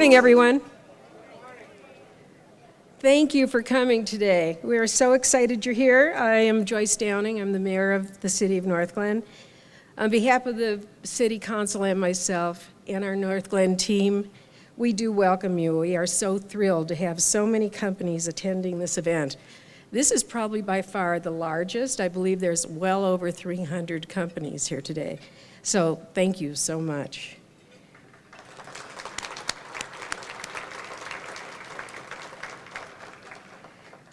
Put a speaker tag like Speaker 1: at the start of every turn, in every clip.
Speaker 1: morning, everyone. Thank you for coming today. We are so excited you're here. I am Joyce Downing. I'm the mayor of the city of Northglenn. On behalf of the city council and myself and our Northglenn team, we do welcome you. We are so thrilled to have so many companies attending this event. This is probably by far the largest. I believe there's well over 300 companies here today. So thank you so much.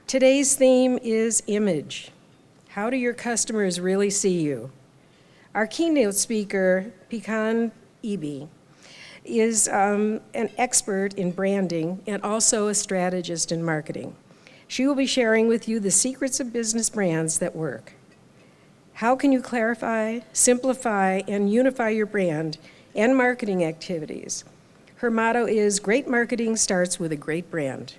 Speaker 1: Today's theme is image. How do your customers really see you? Our keynote speaker, Pekan Ibi, is an expert in branding and also a strategist in marketing. She will be sharing with you the secrets of business brands that work. How can you clarify, simplify, and unify your brand and marketing activities? Her motto is, great marketing starts with a great brand.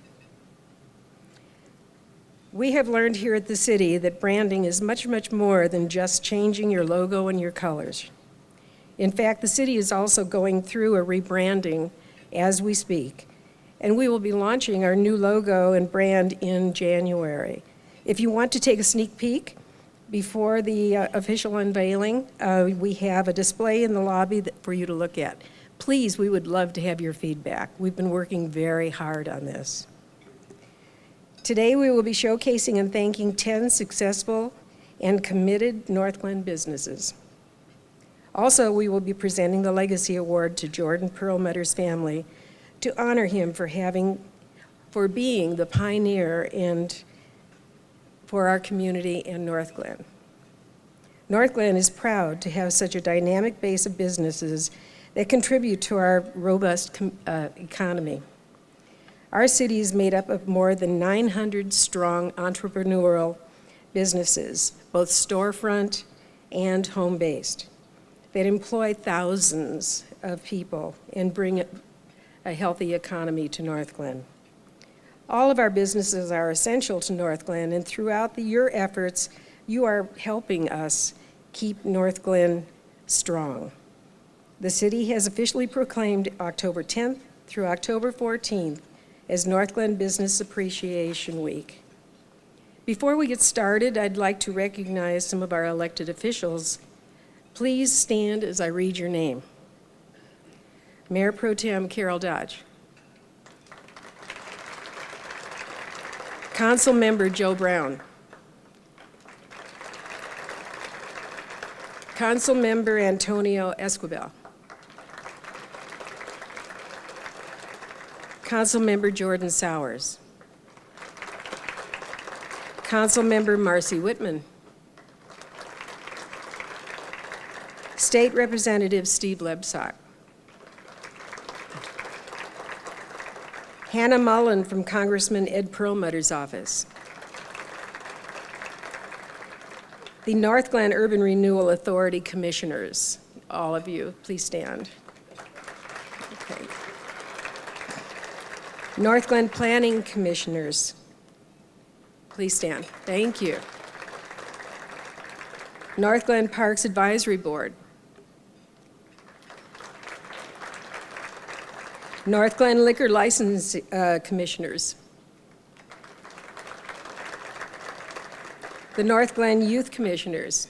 Speaker 1: We have learned here at the city that branding is much, much more than just changing your logo and your colors. In fact, the city is also going through a rebranding as we speak, and we will be launching our new logo and brand in January. If you want to take a sneak peek before the official unveiling, we have a display in the lobby for you to look at. Please, we would love to have your feedback. We've been working very hard on this. Today we will be showcasing and thanking 10 successful and committed Northglenn businesses. Also, we will be presenting the Legacy Award to Jordan Perlmutter's family to honor him for being the pioneer and for our community in Northglenn. Northglenn is proud to have such a dynamic base of businesses that contribute to our robust economy. Our city is made up of more than 900 strong entrepreneurial businesses, both storefront and home-based, that employ thousands of people and bring a healthy economy to Northglenn. All of our businesses are essential to Northglenn, and throughout your efforts, you are helping us keep Northglenn strong. The city has officially proclaimed October 10th through October 14th as Northglenn Business Appreciation Week. Before we get started, I'd like to recognize some of our elected officials. Please stand as I read your name. Mayor Pro Tem Carol Dodge. Council Member Joe Brown. Council Member Antonio Esquivel. Councilmember Jordan Sowers. Councilmember Marcy Whitman. State Representative Steve Lebsock. Hannah Mullen from Congressman Ed Perlmutter's office. The Northglenn Urban Renewal Authority Commissioners, all of you, please stand. Okay. Northglenn Planning Commissioners, please stand. Thank you. Northglenn Parks Advisory Board. Northglenn Liquor License Commissioners. The Northglenn Youth Commissioners.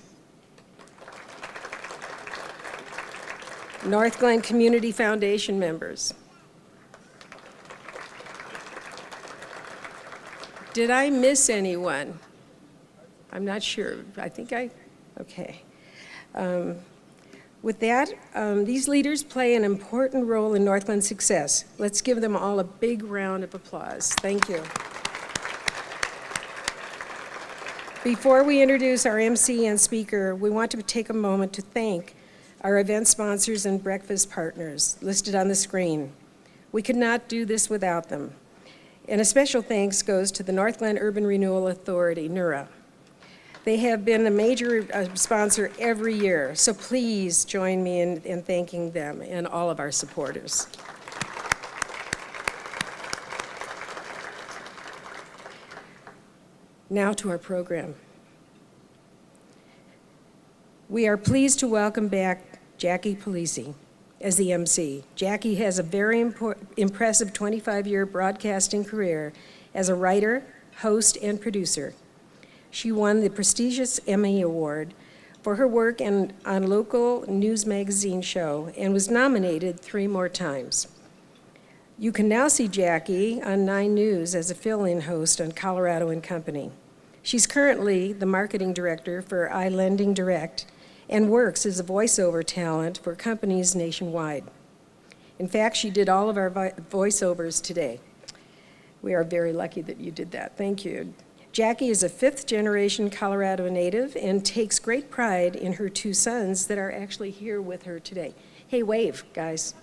Speaker 1: Northglenn Community Foundation members. Did I miss anyone? I'm not sure. Okay. With that, these leaders play an important role in Northglenn's success. Let's give them all a big round of applause. Thank you. Before we introduce our MC and speaker, we want to take a moment to thank our event sponsors and breakfast partners listed on the screen. We could not do this without them. And a special thanks goes to the Northglenn Urban Renewal Authority, NURA. They have been a major sponsor every year, so please join me in thanking them and all of our supporters. Now to our program. We are pleased to welcome back Jackie Polisi. as the MC. Jackie has a very impressive 25-year broadcasting career as a writer, host, and producer. She won the prestigious Emmy Award for her work on local news magazine show and was nominated 3 more times. You can now see Jackie on 9 News as a fill-in host on Colorado and Company. She's currently the marketing director for iLending Direct and works as a voiceover talent for companies nationwide. In fact, she did all of our voiceovers today. We are very lucky that you did that. Thank you. Jackie is a 5th-generation Colorado native and takes great pride in her 2 sons that are actually here with her today. Hey, wave, guys.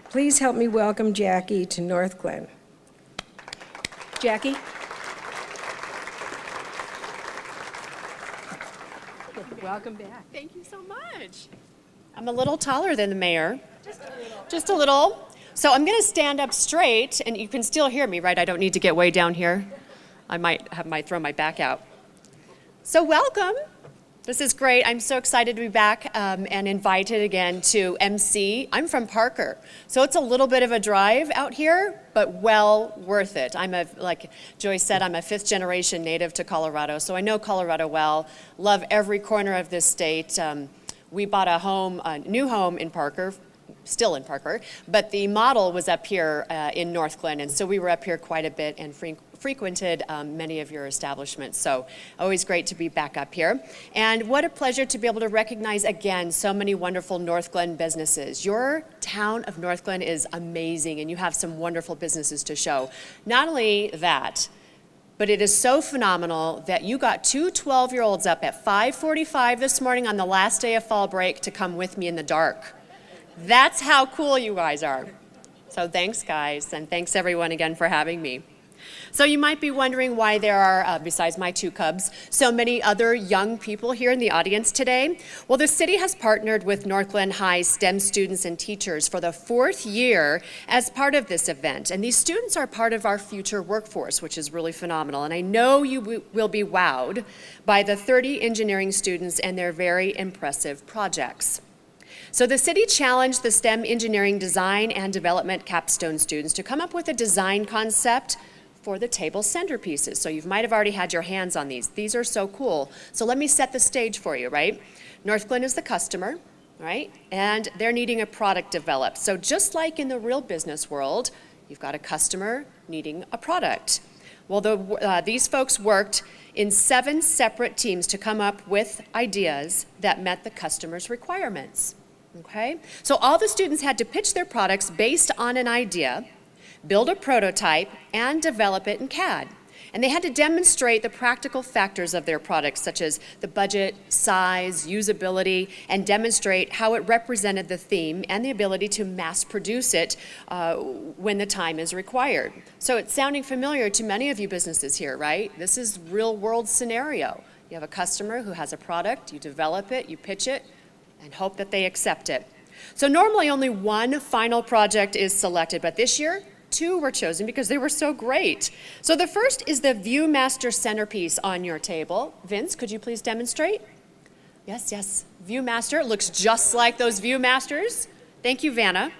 Speaker 1: Please help me welcome Jackie to Northglenn. Jackie? Welcome back.
Speaker 2: Thank you so much. I'm a little taller than the mayor. Just a little. So I'm going to stand up straight, and you can still hear me, right? I don't need to get way down here. I might throw my back out. So welcome. This is great. I'm so excited to be back and invited again to MC. I'm from Parker, so it's a little bit of a drive out here, but well worth it. Like Joyce said, I'm a 5th-generation native to Colorado, so I know Colorado well, love every corner of this state. We bought a new home in Parker, still in Parker, but the model was up here in Northglenn, and so we were up here quite a bit and frequented many of your establishments. So always great to be back up here. And what a pleasure to be able to recognize again so many wonderful Northglenn businesses. Your town of Northglenn is amazing, and you have some wonderful businesses to show. Not only that, but it is so phenomenal that you got 2 12-year-olds up at 5:45 this morning on the last day of fall break to come with me in the dark. That's how cool you guys are. So thanks, guys, and thanks everyone again for having me. So you might be wondering why there are, besides my 2 cubs, so many other young people here in the audience today. Well, the city has partnered with Northglenn High STEM students and teachers for the 4th year as part of this event. And these students are part of our future workforce, which is really phenomenal. And I know you will be wowed by the 30 engineering students and their very impressive projects. So the city challenged the STEM engineering design and development capstone students to come up with a design concept for the table centerpieces. So you might have already had your hands on these. These are so cool. So let me set the stage for you, right? Northglenn is the customer, right? And they're needing a product developed. So just like in the real business world, you've got a customer needing a product. Well, these folks worked in 7 separate teams to come up with ideas that met the customer's requirements. Okay? So all the students had to pitch their products based on an idea, build a prototype, and develop it in CAD. And they had to demonstrate the practical factors of their products, such as the budget, size, usability, and demonstrate how it represented the theme and the ability to mass produce it when the time is required. So it's sounding familiar to many of you businesses here, right? This is real world scenario. You have a customer who has a product, you develop it, you pitch it, and hope that they accept it. So normally only 1 final project is selected, but this year, 2 were chosen because they were so great. So the first is the ViewMaster centerpiece on your table. Vince, could you please demonstrate? Yes. ViewMaster looks just like those ViewMasters. Thank you, Vanna.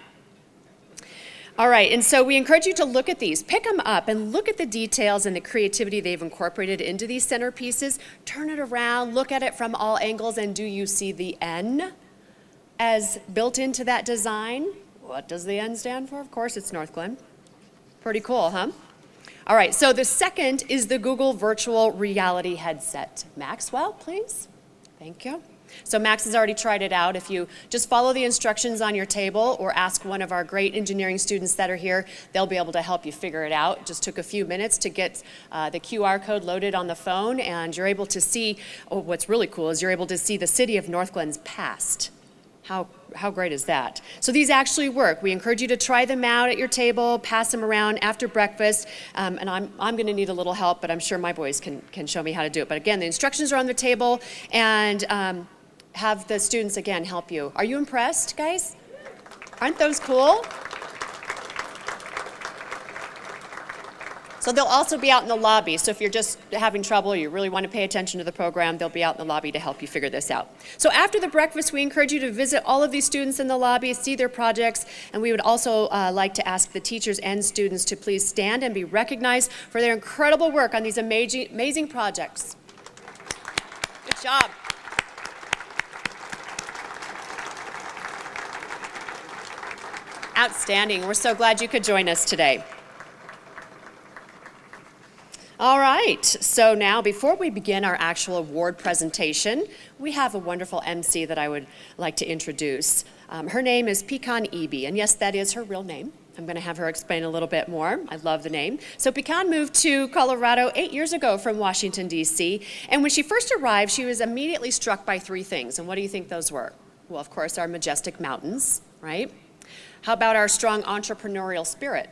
Speaker 2: All right, and so we encourage you to look at these. Pick them up and look at the details and the creativity they've incorporated into these centerpieces. Turn it around, look at it from all angles, and do you see the N as built into that design? What does the N stand for? Of course, it's Northglenn. Pretty cool, huh? All right, so the second is the Google Virtual Reality Headset. Maxwell, please. Thank you. So Max has already tried it out. If you just follow the instructions on your table or ask one of our great engineering students that are here, they'll be able to help you figure it out. It just took a few minutes to get the QR code loaded on the phone, and you're able to see, what's really cool is you're able to see the city of Northglenn's past. How great is that? So these actually work. We encourage you to try them out at your table, pass them around after breakfast, and I'm going to need a little help, but I'm sure my boys can show me how to do it. But again, the instructions are on the table, and have the students again help you. Are you impressed, guys? Aren't those cool? So they'll also be out in the lobby. So if you're just having trouble, or you really want to pay attention to the program, they'll be out in the lobby to help you figure this out. So after the breakfast, we encourage you to visit all of these students in the lobby, see their projects, and we would also like to ask the teachers and students to please stand and be recognized for their incredible work on these amazing projects. Good job. Outstanding. We're so glad you could join us today. All right, so now before we begin our actual award presentation, we have a wonderful MC that I would like to introduce. Her name is Pecan Eby, and yes, that is her real name. I'm going to have her explain a little bit more. I love the name. So Pecan moved to Colorado 8 years ago from Washington, D.C., and when she first arrived, she was immediately struck by three things, and what do you think those were? Well, of course, our majestic mountains, right? How about our strong entrepreneurial spirit?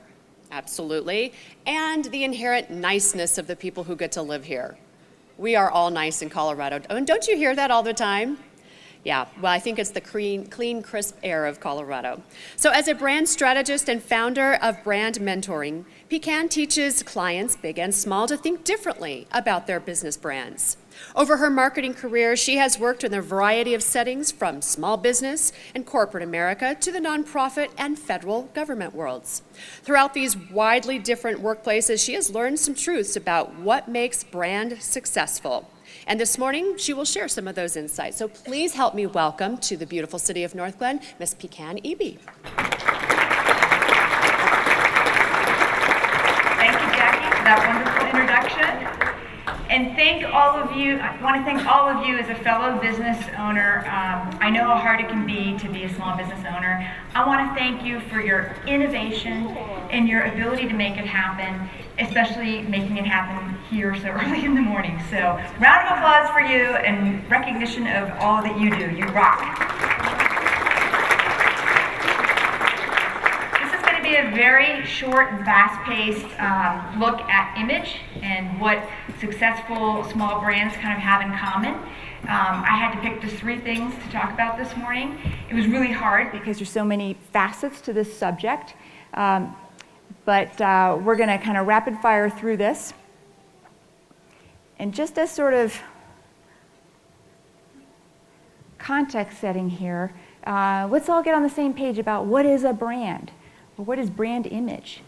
Speaker 2: Absolutely. And the inherent niceness of the people who get to live here. We are all nice in Colorado. And don't you hear that all the time? Yeah, well, I think it's the clean, crisp air of Colorado. So as a brand strategist and founder of Brand Mentoring, Pecan teaches clients, big and small, to think differently about their business brands. Over her marketing career, she has worked in a variety of settings, from small business and corporate America to the nonprofit and federal government worlds. Throughout these widely different workplaces, she has learned some truths about what makes brand successful. And this morning, she will share some of those insights. So please help me welcome to the beautiful city of Northglenn, Miss Pecan Eby.
Speaker 3: Thank you, Jackie, for that wonderful introduction. And thank all of you. I want to thank all of you as a fellow business owner. I know how hard it can be to be a small business owner. I want to thank you for your innovation and your ability to make it happen, especially making it happen here so early in the morning. So round of applause for you and recognition of all that you do. You rock. Be a very short, fast-paced look at image and what successful small brands kind of have in common. I had to pick just three things to talk about this morning. It was really hard because there's so many facets to this subject, but we're going to kind of rapid fire through this. And just as sort of context setting here, let's all get on the same page about what is a brand. Or what is brand image?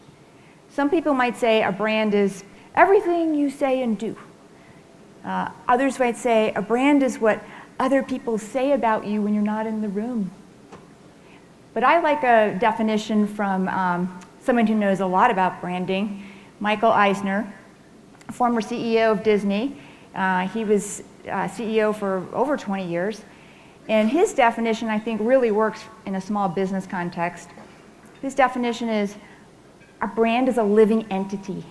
Speaker 3: Some people might say a brand is everything you say and do. Others might say a brand is what other people say about you when you're not in the room. But I like a definition from someone who knows a lot about branding, Michael Eisner, former CEO of Disney. He was CEO for over 20 years. And his definition, I think, really works in a small business context. His definition is, a brand is a living entity,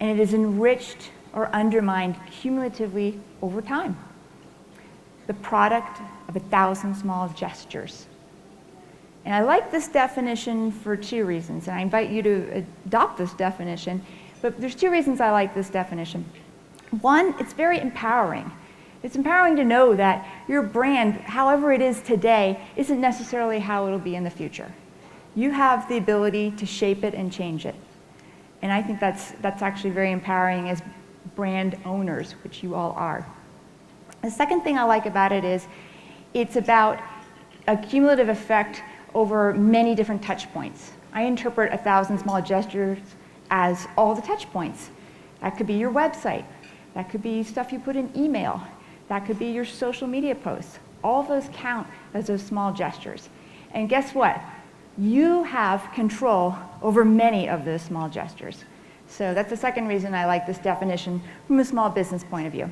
Speaker 3: and it is enriched or undermined cumulatively over time. The product of 1,000 small gestures. And I like this definition for two reasons, and I invite you to adopt this definition, but there's two reasons I like this definition. One, it's very empowering. It's empowering to know that your brand, however it is today, isn't necessarily how it'll be in the future. You have the ability to shape it and change it. And I think that's actually very empowering as brand owners, which you all are. The second thing I like about it is it's about a cumulative effect over many different touch points. I interpret 1,000 small gestures as all the touch points. That could be your website. That could be stuff you put in email. That could be your social media posts. All of those count as those small gestures. And guess what? You have control over many of those small gestures. So that's the second reason I like this definition from a small business point of view.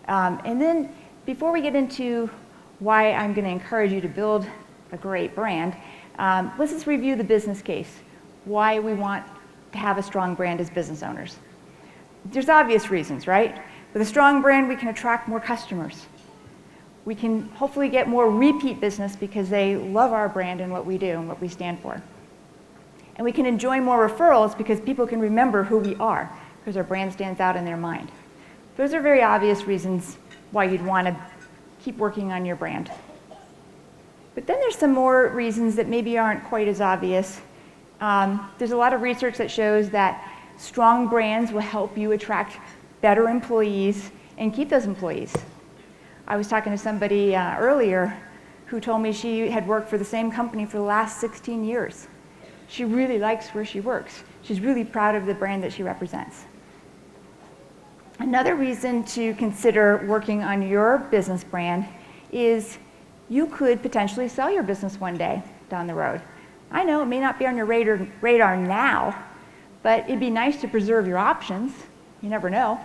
Speaker 3: And then before we get into why I'm going to encourage you to build a great brand, let's just review the business case, why we want to have a strong brand as business owners. There's obvious reasons, right? With a strong brand, we can attract more customers. We can hopefully get more repeat business because they love our brand and what we do and what we stand for. And we can enjoy more referrals because people can remember who we are because our brand stands out in their mind. Those are very obvious reasons why you'd want to keep working on your brand. But then there's some more reasons that maybe aren't quite as obvious There's a lot of research that shows that strong brands will help you attract better employees and keep those employees. I was talking to somebody earlier who told me she had worked for the same company for the last 16 years. She really likes where she works. She's really proud of the brand that she represents. Another reason to consider working on your business brand is you could potentially sell your business one day down the road. I know it may not be on your radar now, but it'd be nice to preserve your options. You never know.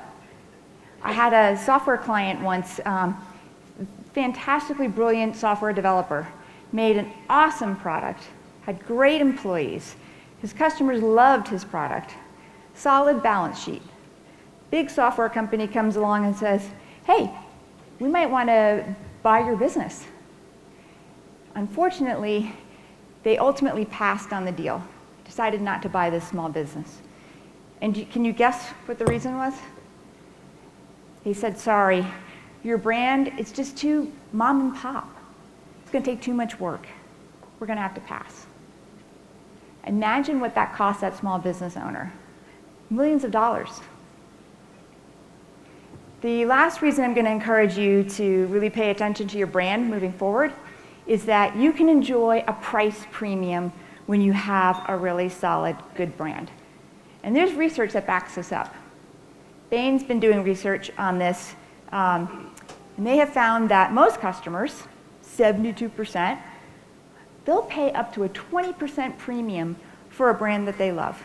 Speaker 3: I had a software client once, fantastically brilliant software developer, made an awesome product, had great employees. His customers loved his product. Solid balance sheet. Big software company comes along and says, hey, we might want to buy your business. Unfortunately, they ultimately passed on the deal, decided not to buy this small business. And can you guess what the reason was? He said, sorry, your brand, it's just too mom and pop. It's going to take too much work. We're going to have to pass. Imagine what that cost that small business owner. Millions of dollars. The last reason I'm going to encourage you to really pay attention to your brand moving forward is that you can enjoy a price premium when you have a really solid, good brand. And there's research that backs this up. Bain's been doing research on this, and they have found that most customers, 72%, they'll pay up to a 20% premium for a brand that they love.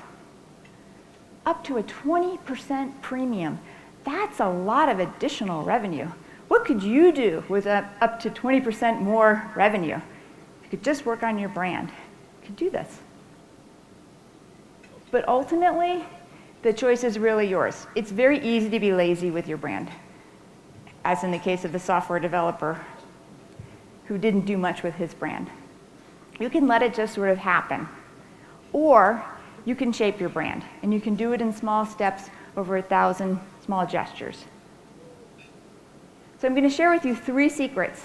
Speaker 3: Up to a 20% premium. That's a lot of additional revenue. What could you do with up to 20% more revenue? You could just work on your brand. You could do this. But ultimately, the choice is really yours. It's very easy to be lazy with your brand, as in the case of the software developer who didn't do much with his brand. You can let it just sort of happen. Or you can shape your brand, and you can do it in small steps over 1,000 small gestures. So I'm going to share with you 3 secrets.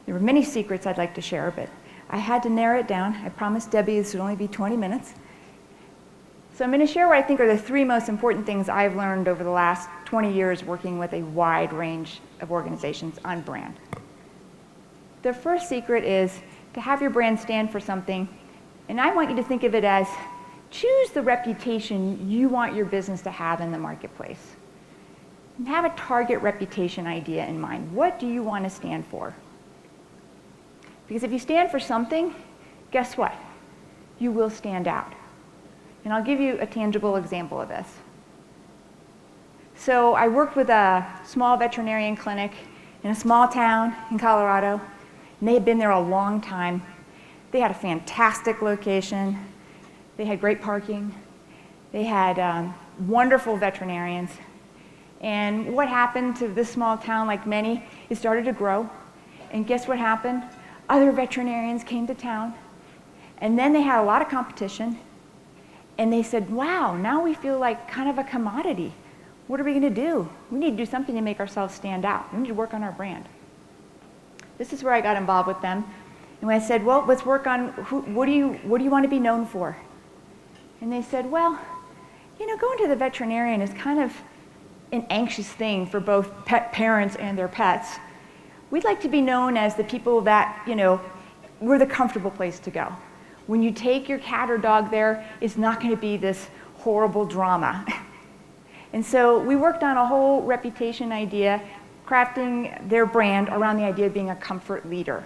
Speaker 3: There were many secrets I'd like to share, but I had to narrow it down. I promised Debbie this would only be 20 minutes. So I'm going to share what I think are the 3 most important things I've learned over the last 20 years working with a wide range of organizations on brand. The first secret is to have your brand stand for something, and I want you to think of it as choose the reputation you want your business to have in the marketplace. And have a target reputation idea in mind. What do you want to stand for? Because if you stand for something, guess what? You will stand out. And I'll give you a tangible example of this. So I worked with a small veterinarian clinic in a small town in Colorado, and they had been there a long time. They had a fantastic location. They had great parking. They had wonderful veterinarians. And what happened to this small town, like many, it started to grow. And guess what happened? Other veterinarians came to town. And then they had a lot of competition. And they said, wow, now we feel like kind of a commodity. What are we going to do? We need to do something to make ourselves stand out. We need to work on our brand. This is where I got involved with them. And when I said, well, let's work on, what do you want to be known for? And they said, well, you know, going to the veterinarian is kind of an anxious thing for both pet parents and their pets. We'd like to be known as the people that, you know, we're the comfortable place to go. When you take your cat or dog there, it's not going to be this horrible drama. And so we worked on a whole reputation idea, crafting their brand around the idea of being a comfort leader.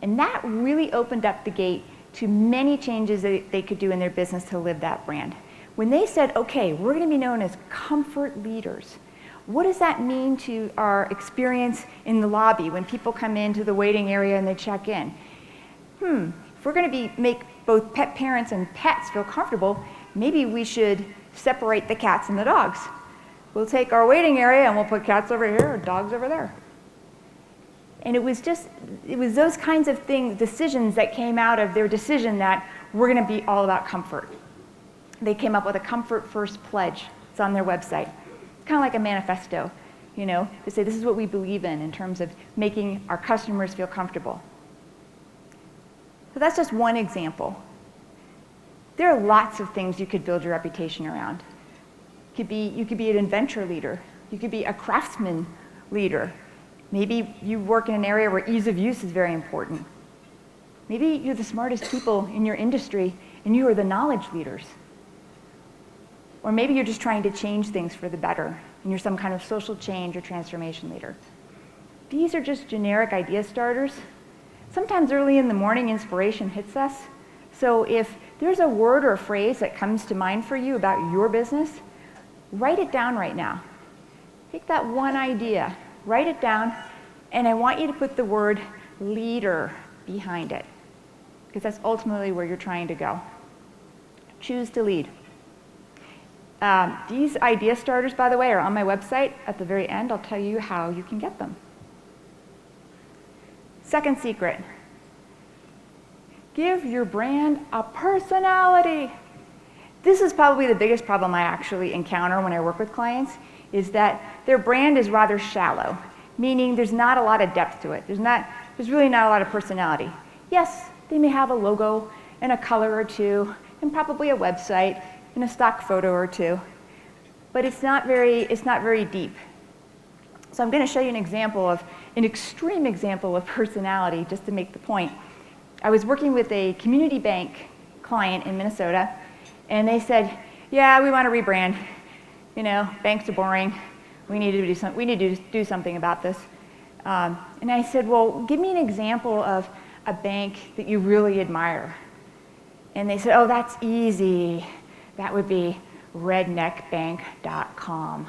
Speaker 3: And that really opened up the gate to many changes that they could do in their business to live that brand. When they said, okay, we're going to be known as comfort leaders, what does that mean to our experience in the lobby when people come into the waiting area and they check in? If we're going to make both pet parents and pets feel comfortable, maybe we should separate the cats and the dogs. We'll take our waiting area and we'll put cats over here and dogs over there. And it was those kinds of decisions that came out of their decision that we're going to be all about comfort. They came up with a Comfort First pledge. It's on their website. It's kind of like a manifesto, you know, to say this is what we believe in terms of making our customers feel comfortable. So that's just one example. There are lots of things you could build your reputation around. You could be an inventor leader. You could be a craftsman leader. Maybe you work in an area where ease of use is very important. Maybe you're the smartest people in your industry and you are the knowledge leaders. Or maybe you're just trying to change things for the better and you're some kind of social change or transformation leader. These are just generic idea starters. Sometimes early in the morning, inspiration hits us. So if there's a word or a phrase that comes to mind for you about your business, write it down right now. Take that one idea, write it down, and I want you to put the word leader behind it, because that's ultimately where you're trying to go. Choose to lead. These idea starters, by the way, are on my website. At the very end, I'll tell you how you can get them. Second secret, give your brand a personality. This is probably the biggest problem I actually encounter when I work with clients, is that their brand is rather shallow, meaning there's not a lot of depth to it. There's really not a lot of personality. Yes, they may have a logo and a color or two, and probably a website and a stock photo or two, but it's not very deep. So I'm going to show you an extreme example of personality, just to make the point. I was working with a community bank client in Minnesota, and they said, yeah, we want to rebrand. You know, banks are boring. We need to do something about this. And I said, well, give me an example of a bank that you really admire. And they said, oh, that's easy. That would be redneckbank.com.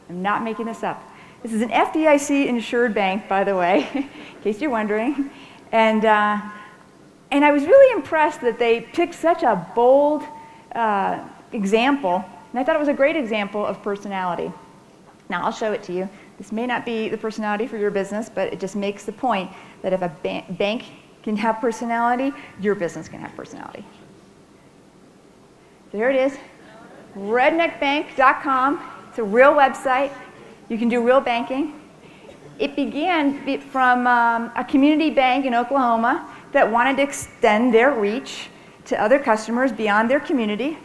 Speaker 3: I'm not making this up. This is an FDIC insured bank, by the way, in case you're wondering. And I was really impressed that they picked such a bold example, and I thought it was a great example of personality. Now, I'll show it to you. This may not be the personality for your business, but it just makes the point that if a bank can have personality, your business can have personality. There it is, redneckbank.com. It's a real website. You can do real banking. It began from a community bank in Oklahoma that wanted to extend their reach to other customers beyond their community.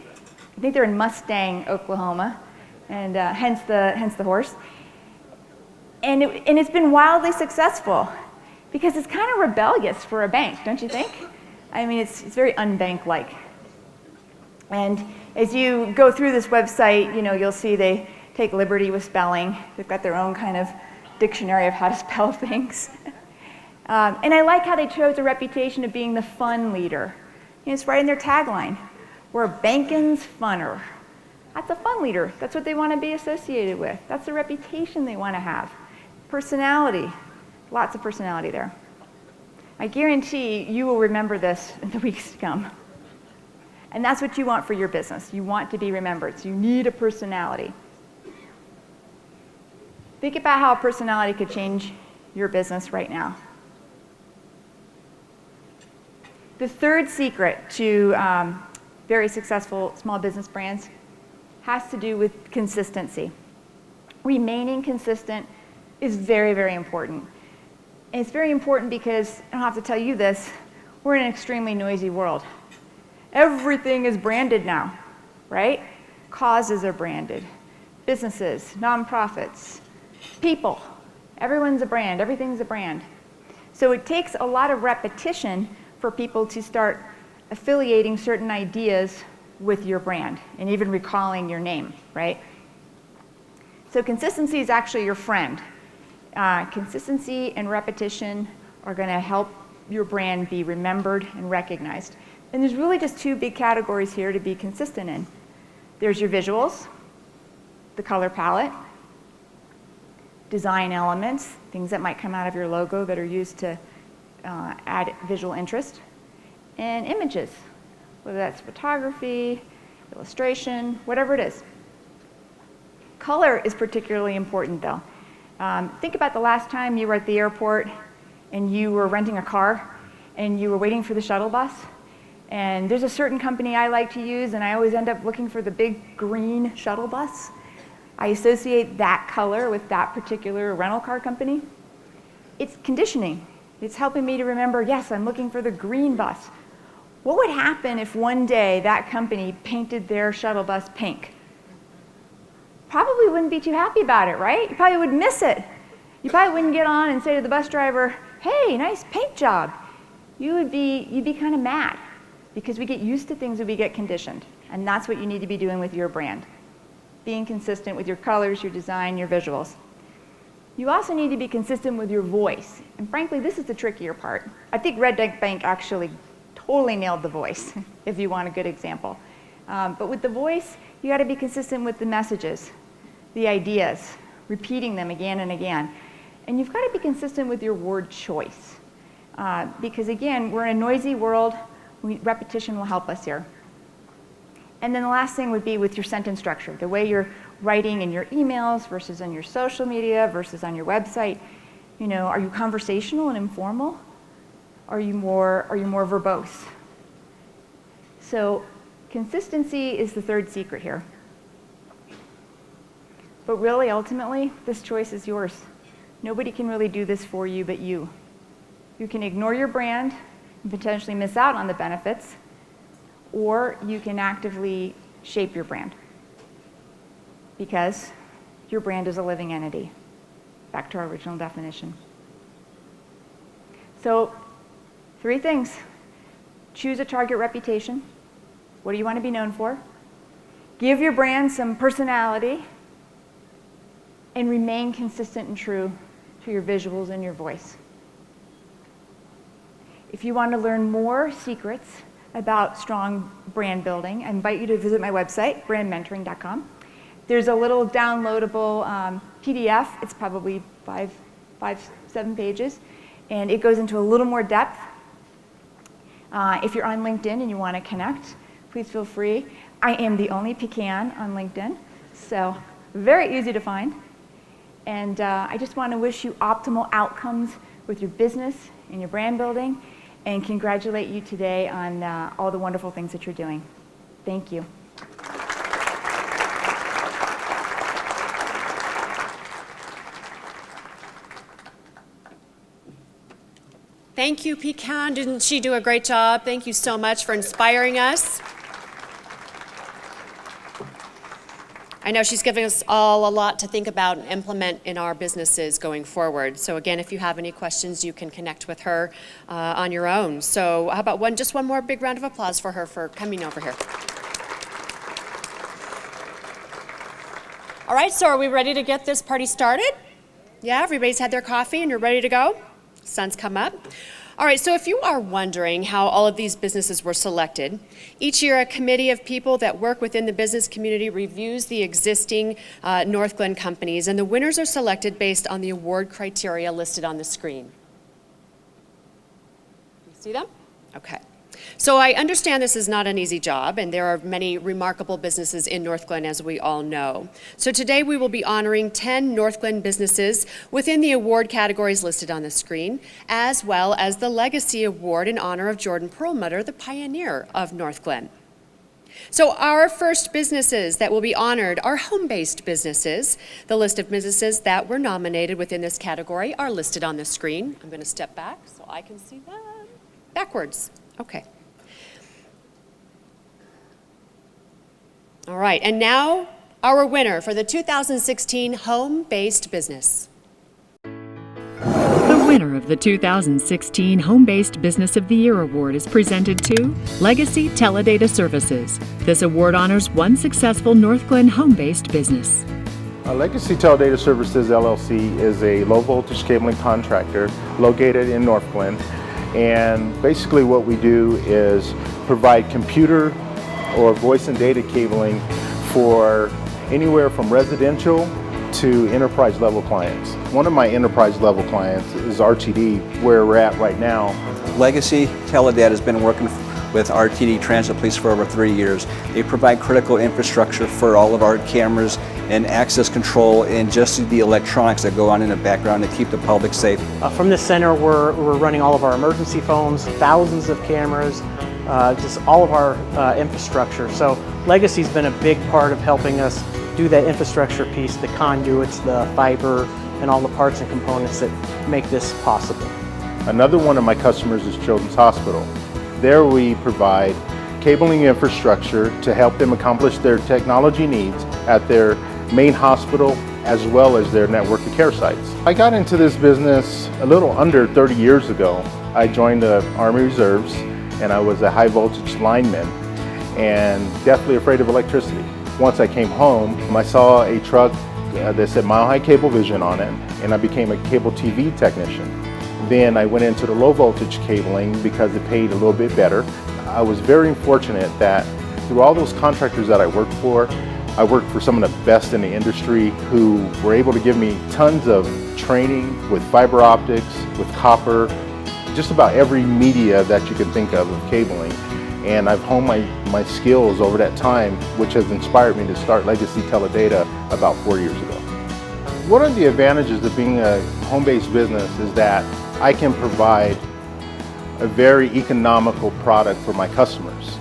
Speaker 3: I think they're in Mustang, Oklahoma, and hence the horse. And it's been wildly successful because it's kind of rebellious for a bank, don't you think? I mean, it's very unbank-like. And as you go through this website, you know, you'll see they take liberty with spelling. They've got their own kind of dictionary of how to spell things. And I like how they chose a reputation of being the fun leader. And it's right in their tagline. We're bankin's funner. That's a fun leader. That's what they want to be associated with. That's the reputation they want to have. Personality. Lots of personality there. I guarantee you will remember this in the weeks to come. And that's what you want for your business. You want to be remembered. So you need a personality. Think about how a personality could change your business right now. The third secret to very successful small business brands has to do with consistency. Remaining consistent is very, very important. And it's very important because, I don't have to tell you this, we're in an extremely noisy world. Everything is branded now, right? Causes are branded. Businesses, nonprofits, people. Everyone's a brand. Everything's a brand. So it takes a lot of repetition for people to start affiliating certain ideas with your brand and even recalling your name, right? So consistency is actually your friend. Consistency and repetition are going to help your brand be remembered and recognized. And there's really just two big categories here to be consistent in. There's your visuals, the color palette, design elements, things that might come out of your logo that are used to add visual interest, and images, whether that's photography, illustration, whatever it is. Color is particularly important, though. Think about the last time you were at the airport and you were renting a car and you were waiting for the shuttle bus. And there's a certain company I like to use, and I always end up looking for the big green shuttle bus. I associate that color with that particular rental car company. It's conditioning. It's helping me to remember, yes, I'm looking for the green bus. What would happen if one day that company painted their shuttle bus pink? Probably wouldn't be too happy about it, right? You probably would miss it. You probably wouldn't get on and say to the bus driver, hey, nice paint job. You'd be kind of mad, because we get used to things and we get conditioned. And that's what you need to be doing with your brand. Being consistent with your colors, your design, your visuals. You also need to be consistent with your voice. And frankly, this is the trickier part. I think Red Duck Bank actually totally nailed the voice, if you want a good example. But with the voice, you got to be consistent with the messages, the ideas, repeating them again and again. And you've got to be consistent with your word choice. Because again, we're in a noisy world. Repetition will help us here. And then the last thing would be with your sentence structure, the way you're writing in your emails versus on your social media versus on your website. You know, are you conversational and informal? Are you more verbose? So consistency is the third secret here. But really, ultimately, this choice is yours. Nobody can really do this for you but you. You can ignore your brand and potentially miss out on the benefits, or you can actively shape your brand, because your brand is a living entity. Back to our original definition. So, 3 things. Choose a target reputation. What do you want to be known for? Give your brand some personality, and remain consistent and true to your visuals and your voice. If you want to learn more secrets about strong brand building, I invite you to visit my website, brandmentoring.com. There's a little downloadable PDF. It's probably 7 pages, and it goes into a little more depth. If you're on LinkedIn and you want to connect, please feel free. I am the only pecan on LinkedIn, so very easy to find. And I just want to wish you optimal outcomes with your business and your brand building, and congratulate you today on all the wonderful things that you're doing. Thank you.
Speaker 2: Thank you, Pecan. Didn't she do a great job? Thank you so much for inspiring us. I know she's giving us all a lot to think about and implement in our businesses going forward. So again, if you have any questions, you can connect with her on your own. So how about just one more big round of applause for her for coming over here. All right, so are we ready to get this party started? Yeah, everybody's had their coffee and you're ready to go? Sun's come up. All right, so if you are wondering how all of these businesses were selected, each year a committee of people that work within the business community reviews the existing Northglenn companies, and the winners are selected based on the award criteria listed on the screen. You see them? Okay. So I understand this is not an easy job, and there are many remarkable businesses in Northglenn, as we all know. So today we will be honoring 10 Northglenn businesses within the award categories listed on the screen, as well as the Legacy Award in honor of Jordan Perlmutter, the pioneer of Northglenn. So our first businesses that will be honored are home-based businesses. The list of businesses that were nominated within this category are listed on the screen. I'm going to step back so I can see them. Backwards. Okay. All right, and now our winner for the 2016 Home-Based Business.
Speaker 4: The winner of the 2016 Home-Based Business of the Year Award is presented to Legacy Teledata Services. This award honors one successful Northglenn home-based business.
Speaker 5: Legacy Teledata Services LLC is a low-voltage cabling contractor located in Northglenn. And basically what we do is provide computer or voice and data cabling for anywhere from residential to enterprise level clients. One of my enterprise level clients is RTD, where we're at right now.
Speaker 6: Legacy Teledata has been working with RTD Transit Police for over 3 years. They provide critical infrastructure for all of our cameras and access control and just the electronics that go on in the background to keep the public safe.
Speaker 7: From this center, we're running all of our emergency phones, thousands of cameras, just all of our infrastructure. So Legacy's been a big part of helping us do that infrastructure piece, the conduits, the fiber, and all the parts and components that make this possible.
Speaker 5: Another one of my customers is Children's Hospital. There we provide cabling infrastructure to help them accomplish their technology needs at their main hospital as well as their network of care sites. I got into this business a little under 30 years ago. I joined the Army Reserves and I was a high voltage lineman and deathly afraid of electricity. Once I came home, I saw a truck that said Mile High Cablevision on it, and I became a cable TV technician. Then I went into the low voltage cabling because it paid a little bit better. I was very fortunate that through all those contractors that I worked for, I worked for some of the best in the industry who were able to give me tons of training with fiber optics, with copper, just about every media that you can think of cabling. And I've honed my skills over that time, which has inspired me to start Legacy Teledata about 4 years ago. One of the advantages of being a home-based business is that I can provide a very economical product for my customers.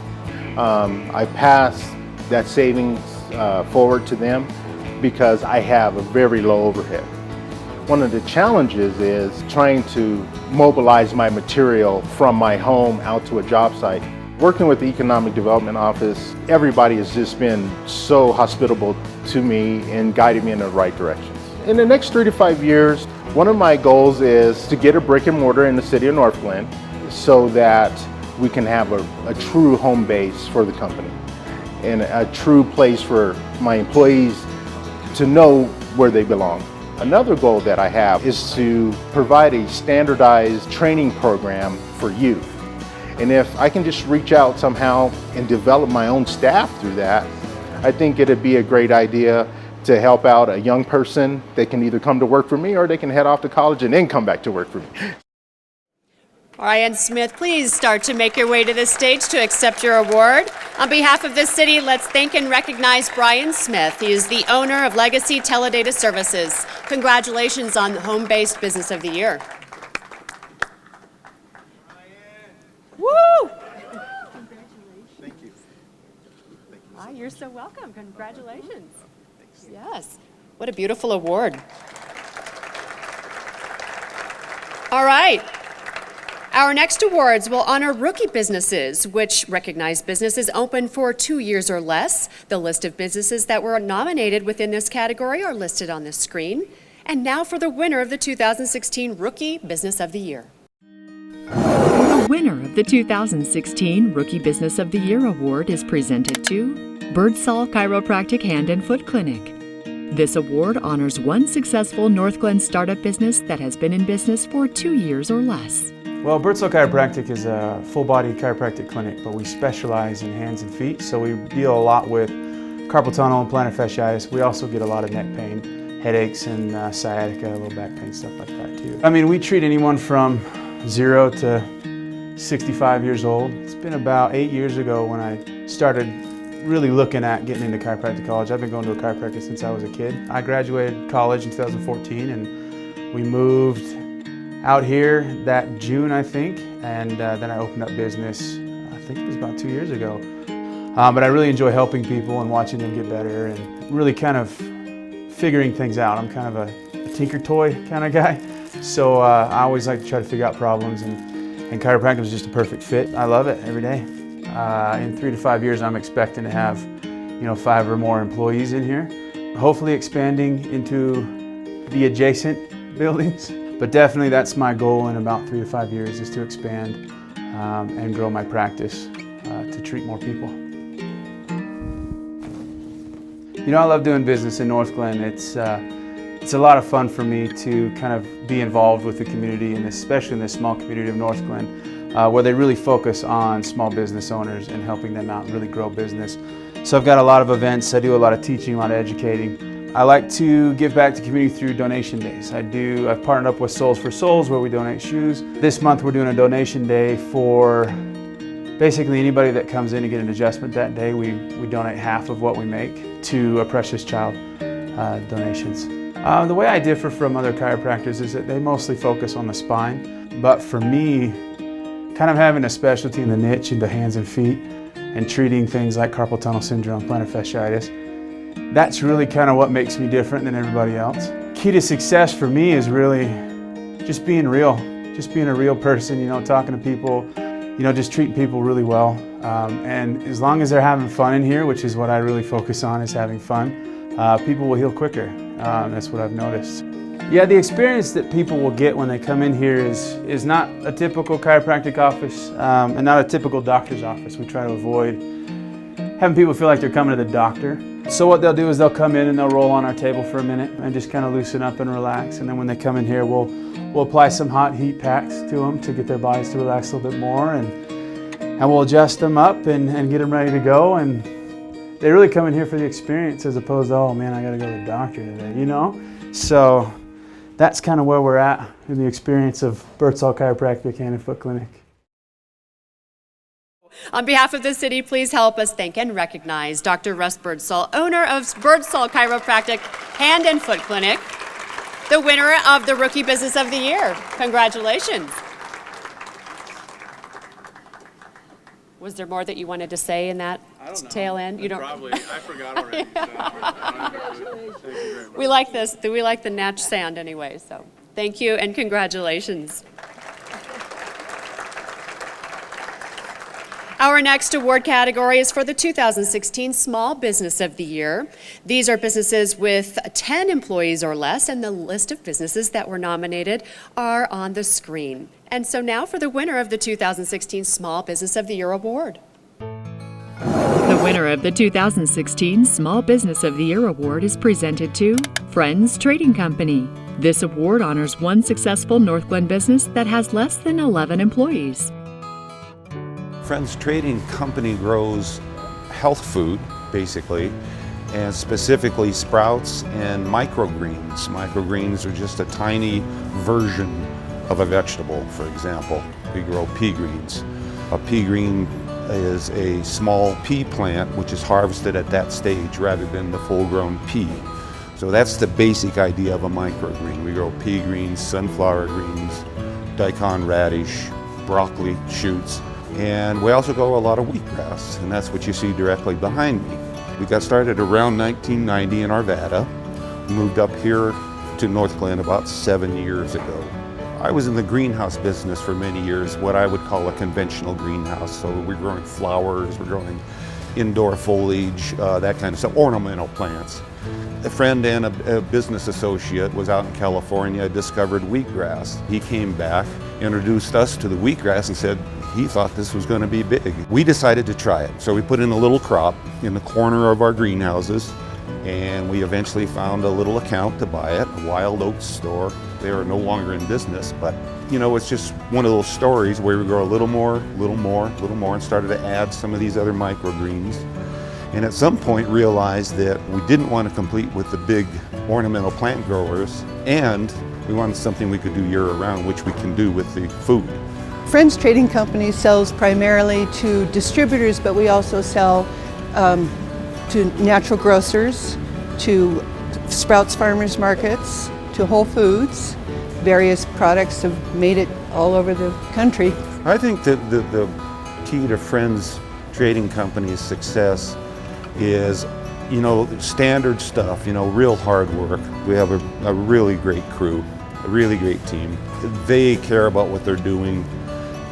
Speaker 5: I pass that savings forward to them because I have a very low overhead. One of the challenges is trying to mobilize my material from my home out to a job site. Working with the Economic Development Office, everybody has just been so hospitable to me and guided me in the right directions. In the next 3 to 5 years, one of my goals is to get a brick and mortar in the city of Northglenn so that we can have a true home base for the company and a true place for my employees to know where they belong. Another goal that I have is to provide a standardized training program for youth. And if I can just reach out somehow and develop my own staff through that, I think it'd be a great idea to help out a young person. They can either come to work for me or they can head off to college and then come back to work for me.
Speaker 2: Brian Smith, please start to make your way to the stage to accept your award. On behalf of this city, let's thank and recognize Brian Smith. He is the owner of Legacy Teledata Services. Congratulations on the Home-Based Business of the Year. Woo!
Speaker 5: Thank you.
Speaker 2: Ah, you're so welcome. Congratulations. Yes. What a beautiful award. All right. Our next awards will honor rookie businesses, which recognize businesses open for 2 years or less. The list of businesses that were nominated within this category are listed on this screen. And now for the winner of the 2016 Rookie Business of the Year.
Speaker 4: The winner of the 2016 Rookie Business of the Year Award is presented to Birdsall Chiropractic Hand and Foot Clinic. This award honors one successful Northglenn startup business that has been in business for 2 years or less.
Speaker 8: Well, Birdsall Chiropractic is a full-body chiropractic clinic, but we specialize in hands and feet, so we deal a lot with carpal tunnel and plantar fasciitis. We also get a lot of neck pain, headaches, and sciatica, low back pain, stuff like that too. I mean, we treat anyone from 0 to 65 years old. It's been about 8 years ago when I started really looking at getting into chiropractic college. I've been going to a chiropractor since I was a kid. I graduated college in 2014 and we moved out here that June, I think, and then I opened up business, I think it was about 2 years ago. But I really enjoy helping people and watching them get better and really kind of figuring things out. I'm kind of a tinker toy kind of guy. So I always like to try to figure out problems, and chiropractic was just a perfect fit. I love it every day. In 3 to 5 years, I'm expecting to have, 5 or more employees in here. Hopefully expanding into the adjacent buildings. But definitely that's my goal in about 3 to 5 years, is to expand and grow my practice to treat more people. I love doing business in Northglenn. It's a lot of fun for me to kind of be involved with the community, and especially in this small community of Northglenn, where they really focus on small business owners and helping them out and really grow business. So I've got a lot of events, I do a lot of teaching, a lot of educating. I like to give back to the community through donation days. I've partnered up with Souls for Souls, where we donate shoes. This month we're doing a donation day for basically anybody that comes in to get an adjustment that day. We donate half of what we make to a Precious Child donations. The way I differ from other chiropractors is that they mostly focus on the spine, but for me, kind of having a specialty in the niche into hands and feet and treating things like carpal tunnel syndrome, plantar fasciitis, that's really kind of what makes me different than everybody else. Key to success for me is really just being real, just being a real person, talking to people just treating people really well. And as long as they're having fun in here, which is what I really focus on, is having fun, people will heal quicker. That's what I've noticed. Yeah, the experience that people will get when they come in here is not a typical chiropractic office and not a typical doctor's office. We try to avoid having people feel like they're coming to the doctor. So what they'll do is they'll come in and they'll roll on our table for a minute and just kind of loosen up and relax. And then when they come in here, we'll apply some hot heat packs to them to get their bodies to relax a little bit more. And we'll adjust them up and get them ready to go. And they really come in here for the experience as opposed to, oh man, I got to go to the doctor today, So that's kind of where we're at in the experience of Birdsall Chiropractic Hand and Foot Clinic.
Speaker 2: On behalf of the city, please help us thank and recognize Dr. Russ Birdsall, owner of Birdsall Chiropractic Hand and Foot Clinic, the winner of the Rookie Business of the Year. Congratulations. Was there more that you wanted to say in that tail end?
Speaker 9: Probably. I forgot already.
Speaker 2: We like this. We like the natch sound anyway. So thank you and congratulations. Our next award category is for the 2016 Small Business of the Year. These are businesses with 10 employees or less, and the list of businesses that were nominated are on the screen. And so now for the winner of the 2016 Small Business of the Year award.
Speaker 4: The winner of the 2016 Small Business of the Year award is presented to Friends Trading Company. This award honors one successful Northglenn business that has less than 11 employees.
Speaker 10: Friends Trading Company grows health food, basically, and specifically sprouts and microgreens. Microgreens are just a tiny version of a vegetable, for example. We grow pea greens. A pea green is a small pea plant which is harvested at that stage rather than the full-grown pea. So that's the basic idea of a microgreen. We grow pea greens, sunflower greens, daikon radish, broccoli shoots, and we also grow a lot of wheatgrass, and that's what you see directly behind me. We got started around 1990 in Arvada, moved up here to Northglenn about 7 years ago. I was in the greenhouse business for many years, what I would call a conventional greenhouse. So we're growing flowers, we're growing indoor foliage, that kind of stuff, ornamental plants. A friend and a business associate was out in California, discovered wheatgrass. He came back, introduced us to the wheatgrass and said he thought this was going to be big. We decided to try it. So we put in a little crop in the corner of our greenhouses, and we eventually found a little account to buy it, a wild oats store. They are no longer in business, but it's just one of those stories where we grow a little more, and started to add some of these other microgreens. And at some point realized that we didn't want to compete with the big ornamental plant growers, and we wanted something we could do year-round, which we can do with the food.
Speaker 11: Friends Trading Company sells primarily to distributors, but we also sell to natural grocers, to Sprouts Farmers Markets, to Whole Foods. Various products have made it all over the country.
Speaker 10: I think that the key to Friends Trading Company's success is, standard stuff, real hard work. We have a really great crew, a really great team. They care about what they're doing.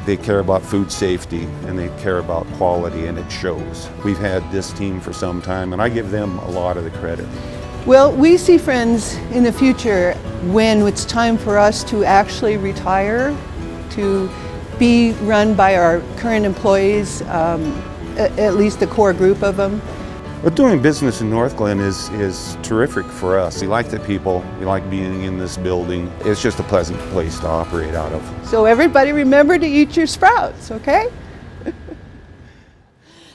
Speaker 10: They care about food safety, and they care about quality, and it shows. We've had this team for some time, and I give them a lot of the credit.
Speaker 11: Well, we see Friends in the future when it's time for us to actually retire, to be run by our current employees, at least the core group of them.
Speaker 10: But doing business in Northglenn is terrific for us. We like the people, we like being in this building. It's just a pleasant place to operate out of.
Speaker 11: So everybody remember to eat your sprouts, okay?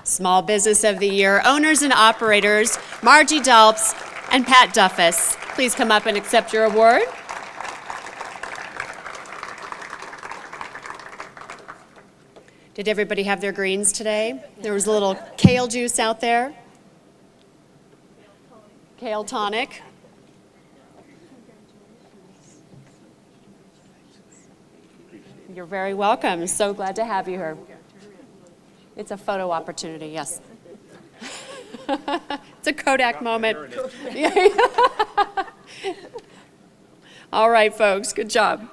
Speaker 2: Small Business of the Year owners and operators Margie Delps and Pat Duffus. Please come up and accept your award. Did everybody have their greens today? There was a little kale juice out there. Kale tonic. You're very welcome. So glad to have you here. It's a photo opportunity, yes. It's a Kodak moment. All right, folks, good job.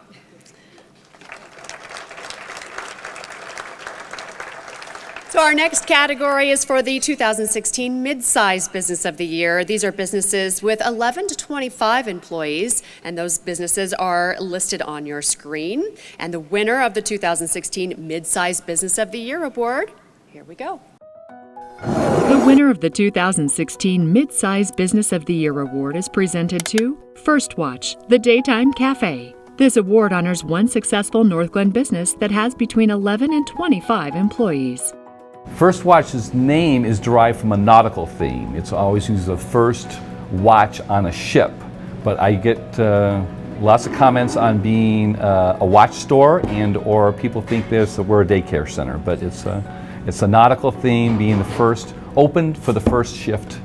Speaker 2: So our next category is for the 2016 Mid-Size Business of the Year. These are businesses with 11 to 25 employees, and those businesses are listed on your screen. And the winner of the 2016 Mid-Size Business of the Year award, here we go.
Speaker 4: The winner of the 2016 Mid-Size Business of the Year award is presented to First Watch, the Daytime Cafe. This award honors one successful Northglenn business that has between 11 and 25 employees.
Speaker 9: First Watch's name is derived from a nautical theme. It's always used the first watch on a ship, but I get lots of comments on being a watch store and or people think we're a daycare center, but it's a nautical theme, being the first, opened for the first shift.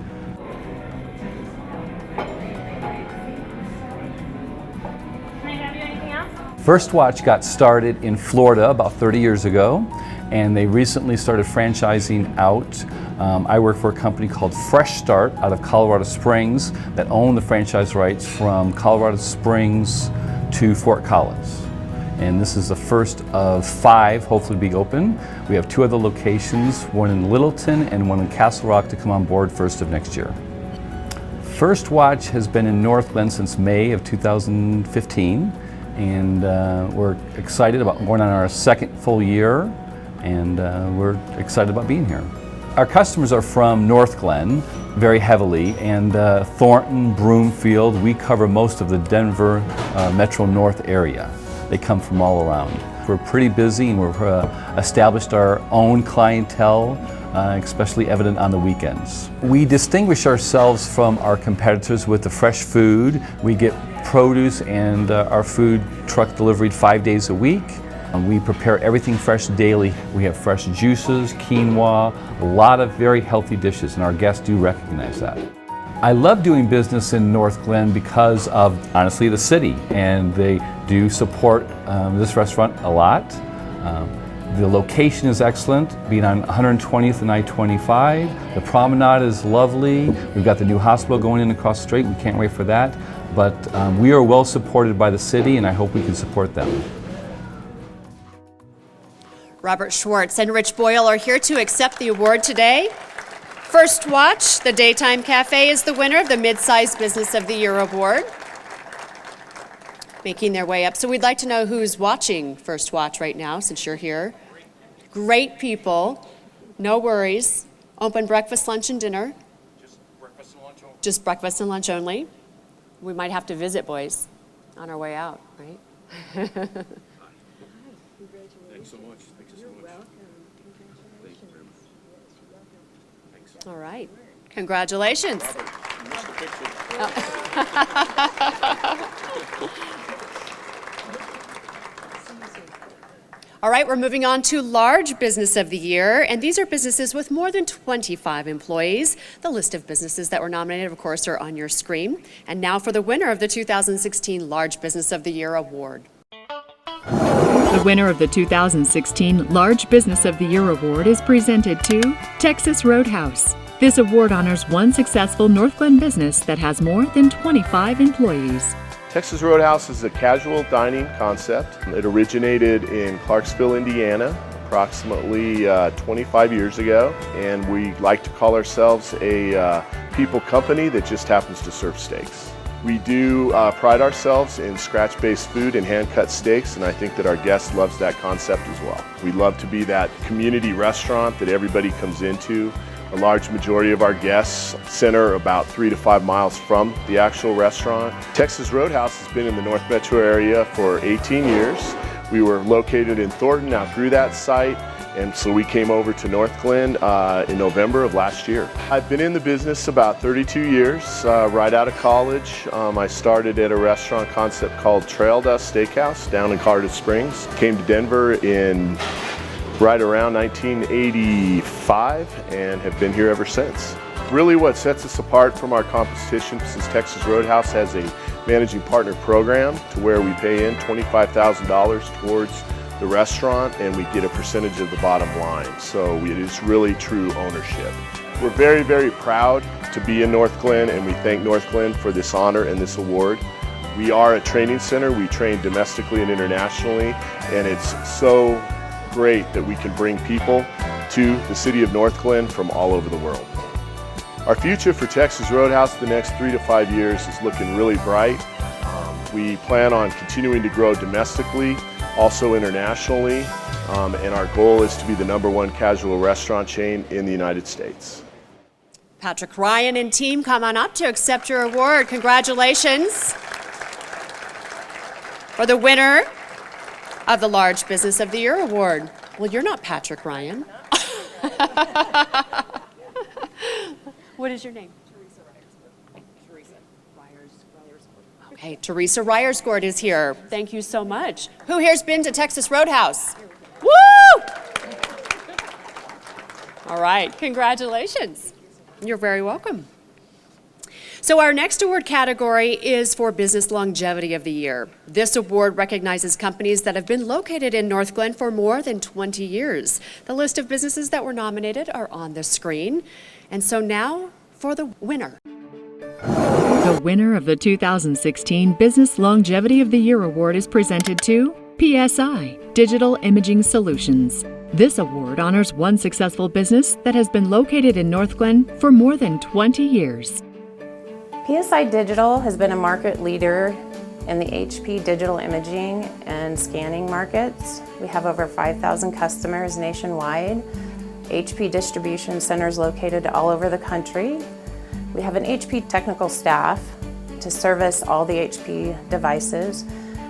Speaker 9: First Watch got started in Florida about 30 years ago, and they recently started franchising out. I work for a company called Fresh Start out of Colorado Springs that own the franchise rights from Colorado Springs to Fort Collins. And this is the first of 5, hopefully be open. We have 2 other locations, one in Littleton and one in Castle Rock to come on board 1st of next year. First Watch has been in Northglenn since May of 2015. And we're excited about going on our 2nd full year, and we're excited about being here. Our customers are from Northglenn very heavily, and Thornton, Broomfield. We cover most of the Denver Metro North area. They come from all around. We're pretty busy, and we've established our own clientele, especially evident on the weekends. We distinguish ourselves from our competitors with the fresh food. We get produce and our food truck delivered 5 days a week. We prepare everything fresh daily. We have fresh juices, quinoa, a lot of very healthy dishes, and our guests do recognize that. I love doing business in Northglenn because of, honestly, the city, and they do support this restaurant a lot. The location is excellent, being on 120th and I-25. The promenade is lovely. We've got the new hospital going in across the street. We can't wait for that. But we are well supported by the city, and I hope we can support them.
Speaker 2: Robert Schwartz and Rich Boyle are here to accept the award today. First Watch, the Daytime Cafe, is the winner of the Mid-Size Business of the Year award. Making their way up. So we'd like to know who's watching First Watch right now, since you're here. Great people, no worries. Open breakfast, lunch, and dinner.
Speaker 12: Just breakfast and lunch only.
Speaker 2: Just breakfast and lunch only. We might have to visit, boys, on our way out, right?
Speaker 12: Thanks so much. Thanks so much. Thank you very much. Thanks.
Speaker 2: All right. Congratulations. All right, we're moving on to Large Business of the Year, and these are businesses with more than 25 employees. The list of businesses that were nominated, of course, are on your screen. And now for the winner of the 2016 Large Business of the Year award.
Speaker 4: The winner of the 2016 Large Business of the Year award is presented to Texas Roadhouse. This award honors one successful Northglenn business that has more than 25 employees.
Speaker 5: Texas Roadhouse is a casual dining concept. It originated in Clarksville, Indiana, approximately 25 years ago, and we like to call ourselves a people company that just happens to serve steaks. We do pride ourselves in scratch-based food and hand-cut steaks, and I think that our guests loves that concept as well. We love to be that community restaurant that everybody comes into. A large majority of our guests center about 3 to 5 miles from the actual restaurant. Texas Roadhouse has been in the North Metro area for 18 years. We were located in Thornton, outgrew that site, and so we came over to Northglenn in November of last year. I've been in the business about 32 years, right out of college. I started at a restaurant concept called Trail Dust Steakhouse down in Colorado Springs. Came to Denver in right around 1985 and have been here ever since. Really what sets us apart from our competition is Texas Roadhouse has a managing partner program to where we pay in $25,000 towards the restaurant and we get a percentage of the bottom line. So it is really true ownership. We're very, very proud to be in Northglenn, and we thank Northglenn for this honor and this award. We are a training center. We train domestically and internationally, and it's so great that we can bring people
Speaker 13: to the city of Northglenn from all over the world. Our future for Texas Roadhouse the next 3 to 5 years is looking really bright. We plan on continuing to grow domestically, also internationally, and our goal is to be the #1 casual restaurant chain in the United States.
Speaker 2: Patrick Ryan and team, come on up to accept your award. Congratulations for the winner of the Large Business of the Year Award. Well, you're not Patrick Ryan. What is your name? Teresa Ryersgord. Okay, Teresa Ryersgord is here. Thank you so much. Who here's been to Texas Roadhouse? Woo! All right, congratulations. You're very welcome. So our next award category is for Business Longevity of the Year. This award recognizes companies that have been located in Northglenn for more than 20 years. The list of businesses that were nominated are on the screen. And so now for the winner.
Speaker 4: The winner of the 2016 Business Longevity of the Year Award is presented to PSI, Digital Imaging Solutions. This award honors one successful business that has been located in Northglenn for more than 20 years.
Speaker 14: PSI Digital has been a market leader in the HP digital imaging and scanning markets. We have over 5,000 customers nationwide, HP distribution centers located all over the country. We have an HP technical staff to service all the HP devices.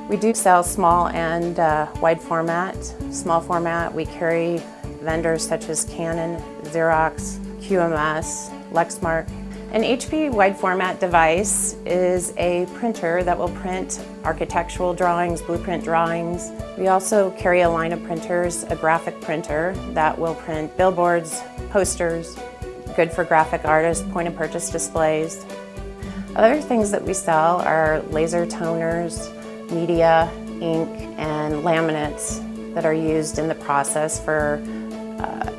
Speaker 14: We do sell small and wide format. Small format, we carry vendors such as Canon, Xerox, QMS, Lexmark. An HP wide format device is a printer that will print architectural drawings, blueprint drawings. We also carry a line of printers, a graphic printer that will print billboards, posters, good for graphic artists, point of purchase displays. Other things that we sell are laser toners, media, ink, and laminates that are used in the process for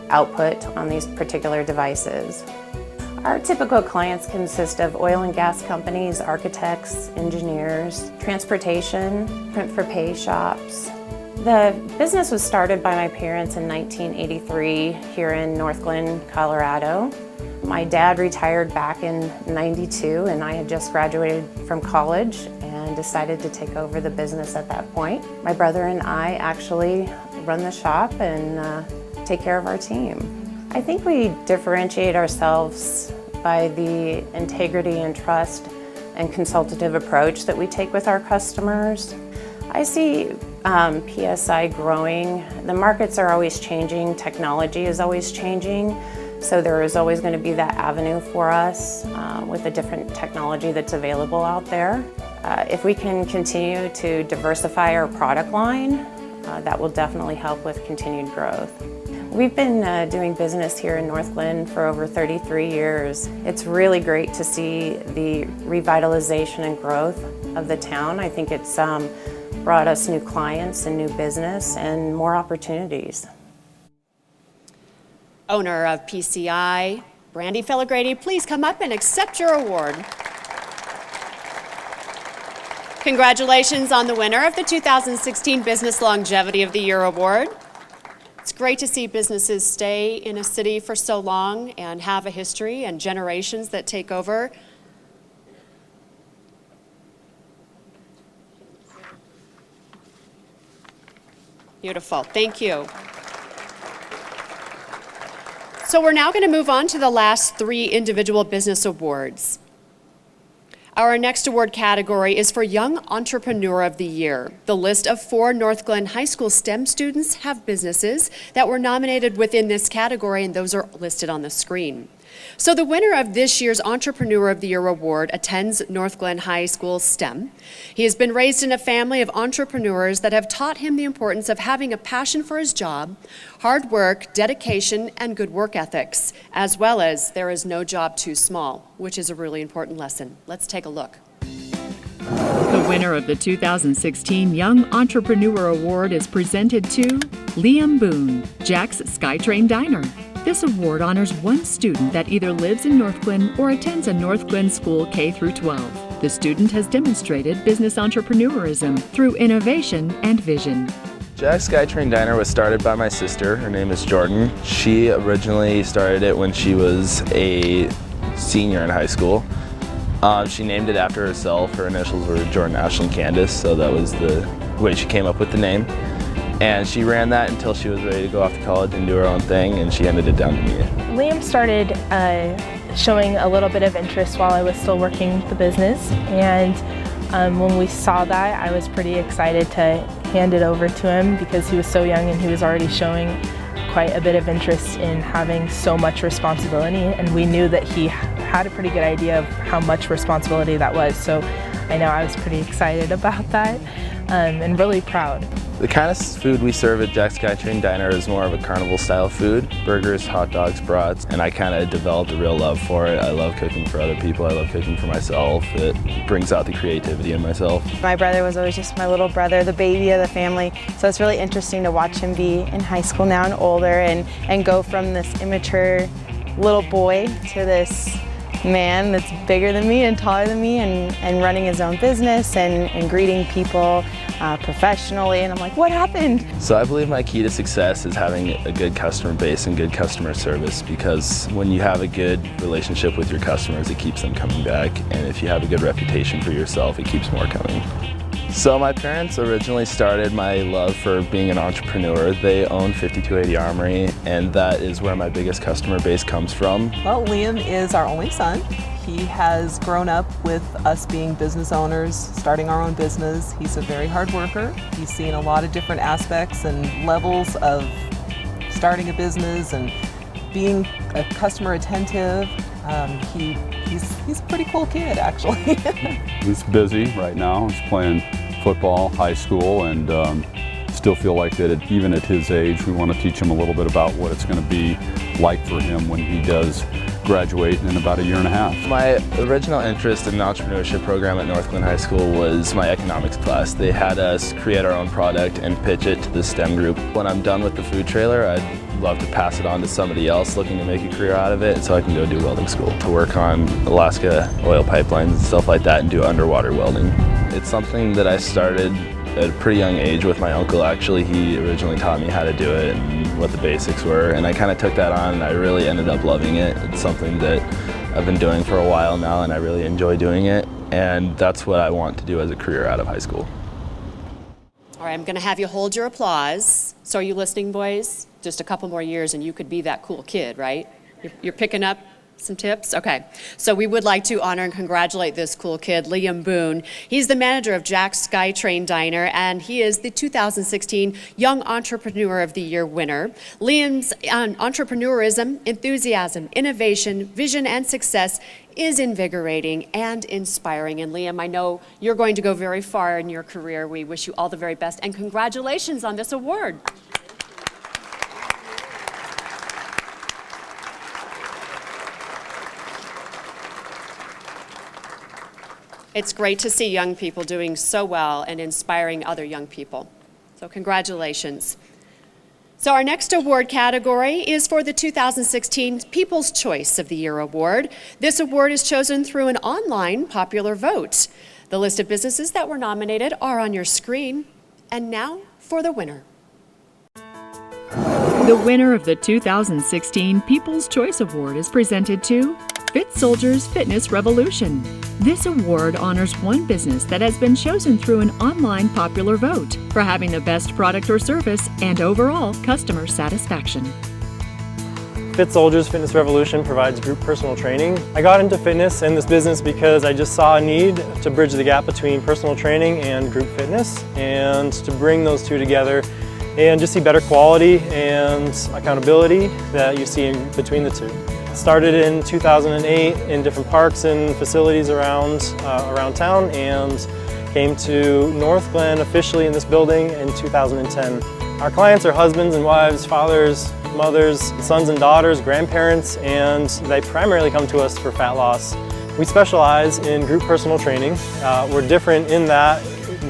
Speaker 14: output on these particular devices. Our typical clients consist of oil and gas companies, architects, engineers, transportation, print-for-pay shops. The business was started by my parents in 1983 here in Northglenn, Colorado. My dad retired back in '92 and I had just graduated from college and decided to take over the business at that point. My brother and I actually run the shop and take care of our team. I think we differentiate ourselves by the integrity and trust and consultative approach that we take with our customers. I see PSI growing. The markets are always changing, technology is always changing, so there is always going to be that avenue for us with the different technology that's available out there. If we can continue to diversify our product line, that will definitely help with continued growth. We've been doing business here in Northglenn for over 33 years. It's really great to see the revitalization and growth of the town. I think it's brought us new clients and new business and more opportunities.
Speaker 2: Owner of PCI, Brandy Feligrady, please come up and accept your award. Congratulations on the winner of the 2016 Business Longevity of the Year Award. It's great to see businesses stay in a city for so long and have a history and generations that take over. Beautiful, thank you. So we're now going to move on to the last 3 individual business awards. Our next award category is for Young Entrepreneur of the Year. The list of 4 Northglenn High School STEM students have businesses that were nominated within this category, and those are listed on the screen. So the winner of this year's Entrepreneur of the Year Award attends Northglenn High School STEM. He has been raised in a family of entrepreneurs that have taught him the importance of having a passion for his job, hard work, dedication, and good work ethics, as well as there is no job too small, which is a really important lesson. Let's take a look.
Speaker 4: The winner of the 2016 Young Entrepreneur Award is presented to Liam Boone, Jack's SkyTrain Diner. This award honors one student that either lives in Northglenn or attends a Northglenn school K-12. The student has demonstrated business entrepreneurism through innovation and vision.
Speaker 15: Jack's SkyTrain Diner was started by my sister. Her name is Jordan. She originally started it when she was a senior in high school. She named it after herself. Her initials were Jordan Ashlyn Candace, so that was the way she came up with the name. And she ran that until she was ready to go off to college and do her own thing, and she handed it down to me.
Speaker 16: Liam started showing a little bit of interest while I was still working the business, and when we saw that, I was pretty excited to hand it over to him because he was so young and he was already showing quite a bit of interest in having so much responsibility, and we knew that he had a pretty good idea of how much responsibility that was, so I know I was pretty excited about that and really proud.
Speaker 15: The kind of food we serve at Jack's SkyTrain Diner is more of a carnival style food. Burgers, hot dogs, brats, and I kind of developed a real love for it. I love cooking for other people. I love cooking for myself. It brings out the creativity in myself.
Speaker 17: My brother was always just my little brother, the baby of the family, so it's really interesting to watch him be in high school now and older and go from this immature little boy to this man that's bigger than me and taller than me and running his own business and greeting people professionally, and I'm like, what happened?
Speaker 15: So I believe my key to success is having a good customer base and good customer service, because when you have a good relationship with your customers, it keeps them coming back, and if you have a good reputation for yourself, it keeps more coming. So my parents originally started my love for being an entrepreneur. They own 5280 Armory, and that is where my biggest customer base comes from.
Speaker 18: Well, Liam is our only son. He has grown up with us being business owners, starting our own business. He's a very hard worker. He's seen a lot of different aspects and levels of starting a business and being a customer attentive. He's a pretty cool kid, actually.
Speaker 19: He's busy right now. He's playing football, high school, and still feel like that even at his age, we want to teach him a little bit about what it's going to be like for him when he does graduate in about a year and a half.
Speaker 15: My original interest in the entrepreneurship program at Northglenn High School was my economics class. They had us create our own product and pitch it to the STEM group. When I'm done with the food trailer, I'd love to pass it on to somebody else looking to make a career out of it, so I can go do welding school to work on Alaska oil pipelines and stuff like that and do underwater welding. It's something that I started at a pretty young age with my uncle. Actually, he originally taught me how to do it and what the basics were, and I kind of took that on and I really ended up loving it. It's something that I've been doing for a while now and I really enjoy doing it, and that's what I want to do as a career out of high school.
Speaker 2: All right, I'm going to have you hold your applause. So are you listening, boys? Just a couple more years and you could be that cool kid, right? You're picking up some tips? Okay. So we would like to honor and congratulate this cool kid, Liam Boone. He's the manager of Jack's SkyTrain Diner, and he is the 2016 Young Entrepreneur of the Year winner. Liam's entrepreneurism, enthusiasm, innovation, vision, and success is invigorating and inspiring. And Liam, I know you're going to go very far in your career. We wish you all the very best, and congratulations on this award. It's great to see young people doing so well and inspiring other young people. So congratulations. So our next award category is for the 2016 People's Choice of the Year Award. This award is chosen through an online popular vote. The list of businesses that were nominated are on your screen. And now for the winner.
Speaker 4: The winner of the 2016 People's Choice Award is presented to Fit Soldiers Fitness Revolution. This award honors one business that has been chosen through an online popular vote for having the best product or service and overall customer satisfaction.
Speaker 20: Fit Soldiers Fitness Revolution provides group personal training. I got into fitness and this business because I just saw a need to bridge the gap between personal training and group fitness, and to bring those two together and just see better quality and accountability that you see in between the two. Started in 2008 in different parks and facilities around town, and came to Northglenn officially in this building in 2010. Our clients are husbands and wives, fathers, mothers, sons and daughters, grandparents, and they primarily come to us for fat loss. We specialize in group personal training. We're different in that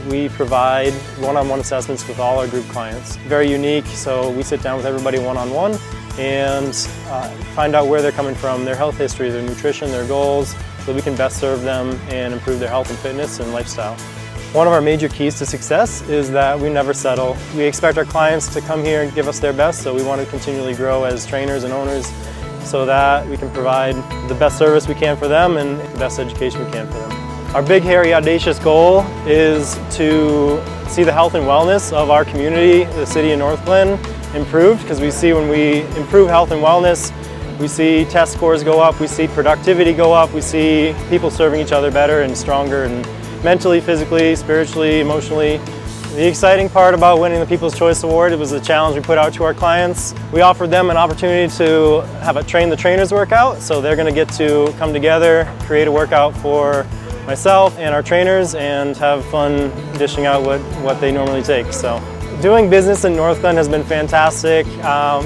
Speaker 20: we provide one-on-one assessments with all our group clients. Very unique, so we sit down with everybody one-on-one and find out where they're coming from, their health history, their nutrition, their goals, so we can best serve them and improve their health and fitness and lifestyle. One of our major keys to success is that we never settle. We expect our clients to come here and give us their best, so we want to continually grow as trainers and owners so that we can provide the best service we can for them and the best education we can for them. Our big, hairy, audacious goal is to see the health and wellness of our community, the city of Northglenn, improved, because we see when we improve health and wellness, we see test scores go up, we see productivity go up, we see people serving each other better and stronger, and mentally, physically, spiritually, emotionally. The exciting part about winning the People's Choice Award, it was a challenge we put out to our clients. We offered them an opportunity to have a Train the Trainers workout, so they're going to get to come together, create a workout for myself and our trainers, and have fun dishing out what they normally take. So, doing business in Northglenn has been fantastic.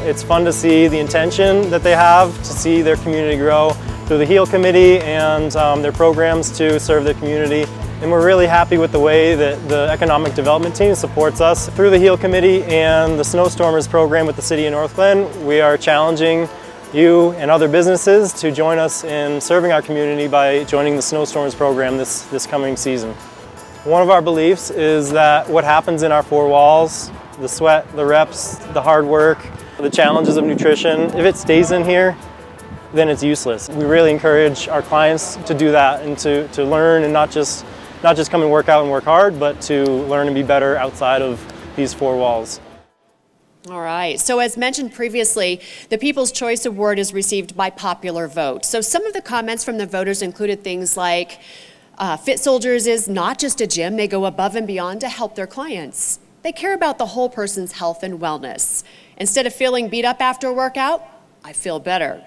Speaker 20: It's fun to see the intention that they have to see their community grow through the HEAL Committee and their programs to serve their community. And we're really happy with the way that the Economic Development Team supports us. Through the HEAL Committee and the Snowstormers program with the City of Northglenn, we are challenging you and other businesses to join us in serving our community by joining the Snowstormers program this coming season. One of our beliefs is that what happens in our four walls, the sweat, the reps, the hard work, the challenges of nutrition, if it stays in here, then it's useless. We really encourage our clients to do that and to learn and not just come and work out and work hard, but to learn and be better outside of these four walls.
Speaker 2: All right, so as mentioned previously, the People's Choice Award is received by popular vote. So some of the comments from the voters included things like, Fit Soldiers is not just a gym, they go above and beyond to help their clients. They care about the whole person's health and wellness. Instead of feeling beat up after a workout, I feel better.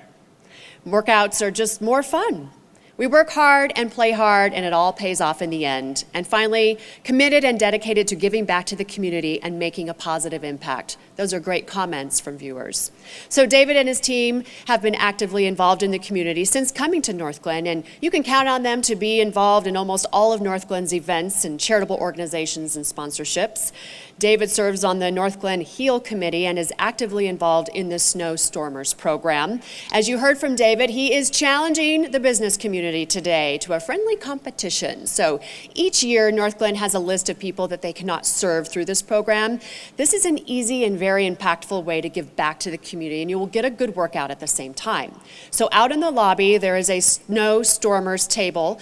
Speaker 2: Workouts are just more fun. We work hard and play hard, and it all pays off in the end. And finally, committed and dedicated to giving back to the community and making a positive impact. Those are great comments from viewers. So David and his team have been actively involved in the community since coming to Northglenn, and you can count on them to be involved in almost all of Northglenn's events and charitable organizations and sponsorships. David serves on the Northglenn HEAL Committee and is actively involved in the Snowstormers program. As you heard from David, he is challenging the business community today to a friendly competition. So each year, Northglenn has a list of people that they cannot serve through this program. This is an easy and very impactful way to give back to the community, and you will get a good workout at the same time. So out in the lobby, there is a Snowstormers table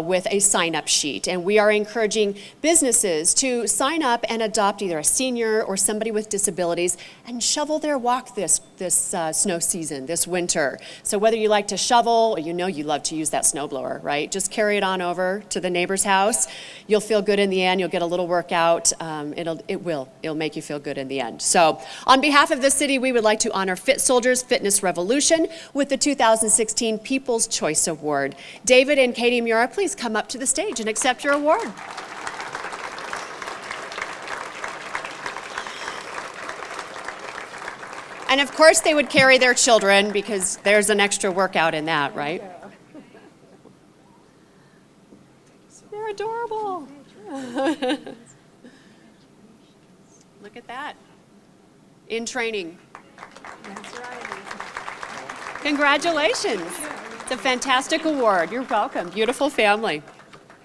Speaker 2: with a sign-up sheet, and we are encouraging businesses to sign up and adopt either a senior or somebody with disabilities and shovel their walk this snow season, this winter. So whether you like to shovel, or you know you love to use that snowblower, right? Just carry it on over to the neighbor's house. You'll feel good in the end. You'll get a little workout. It'll make you feel good in the end. So on behalf of the city, we would like to honor Fit Soldiers Fitness Revolution with the 2016 People's Choice Award. David and Katie Mura, please come up to the stage and accept your award. And of course, they would carry their children because there's an extra workout in that, right? They're adorable. Look at that. In training.
Speaker 12: That's right.
Speaker 2: Congratulations. It's a fantastic award. You're welcome. Beautiful family.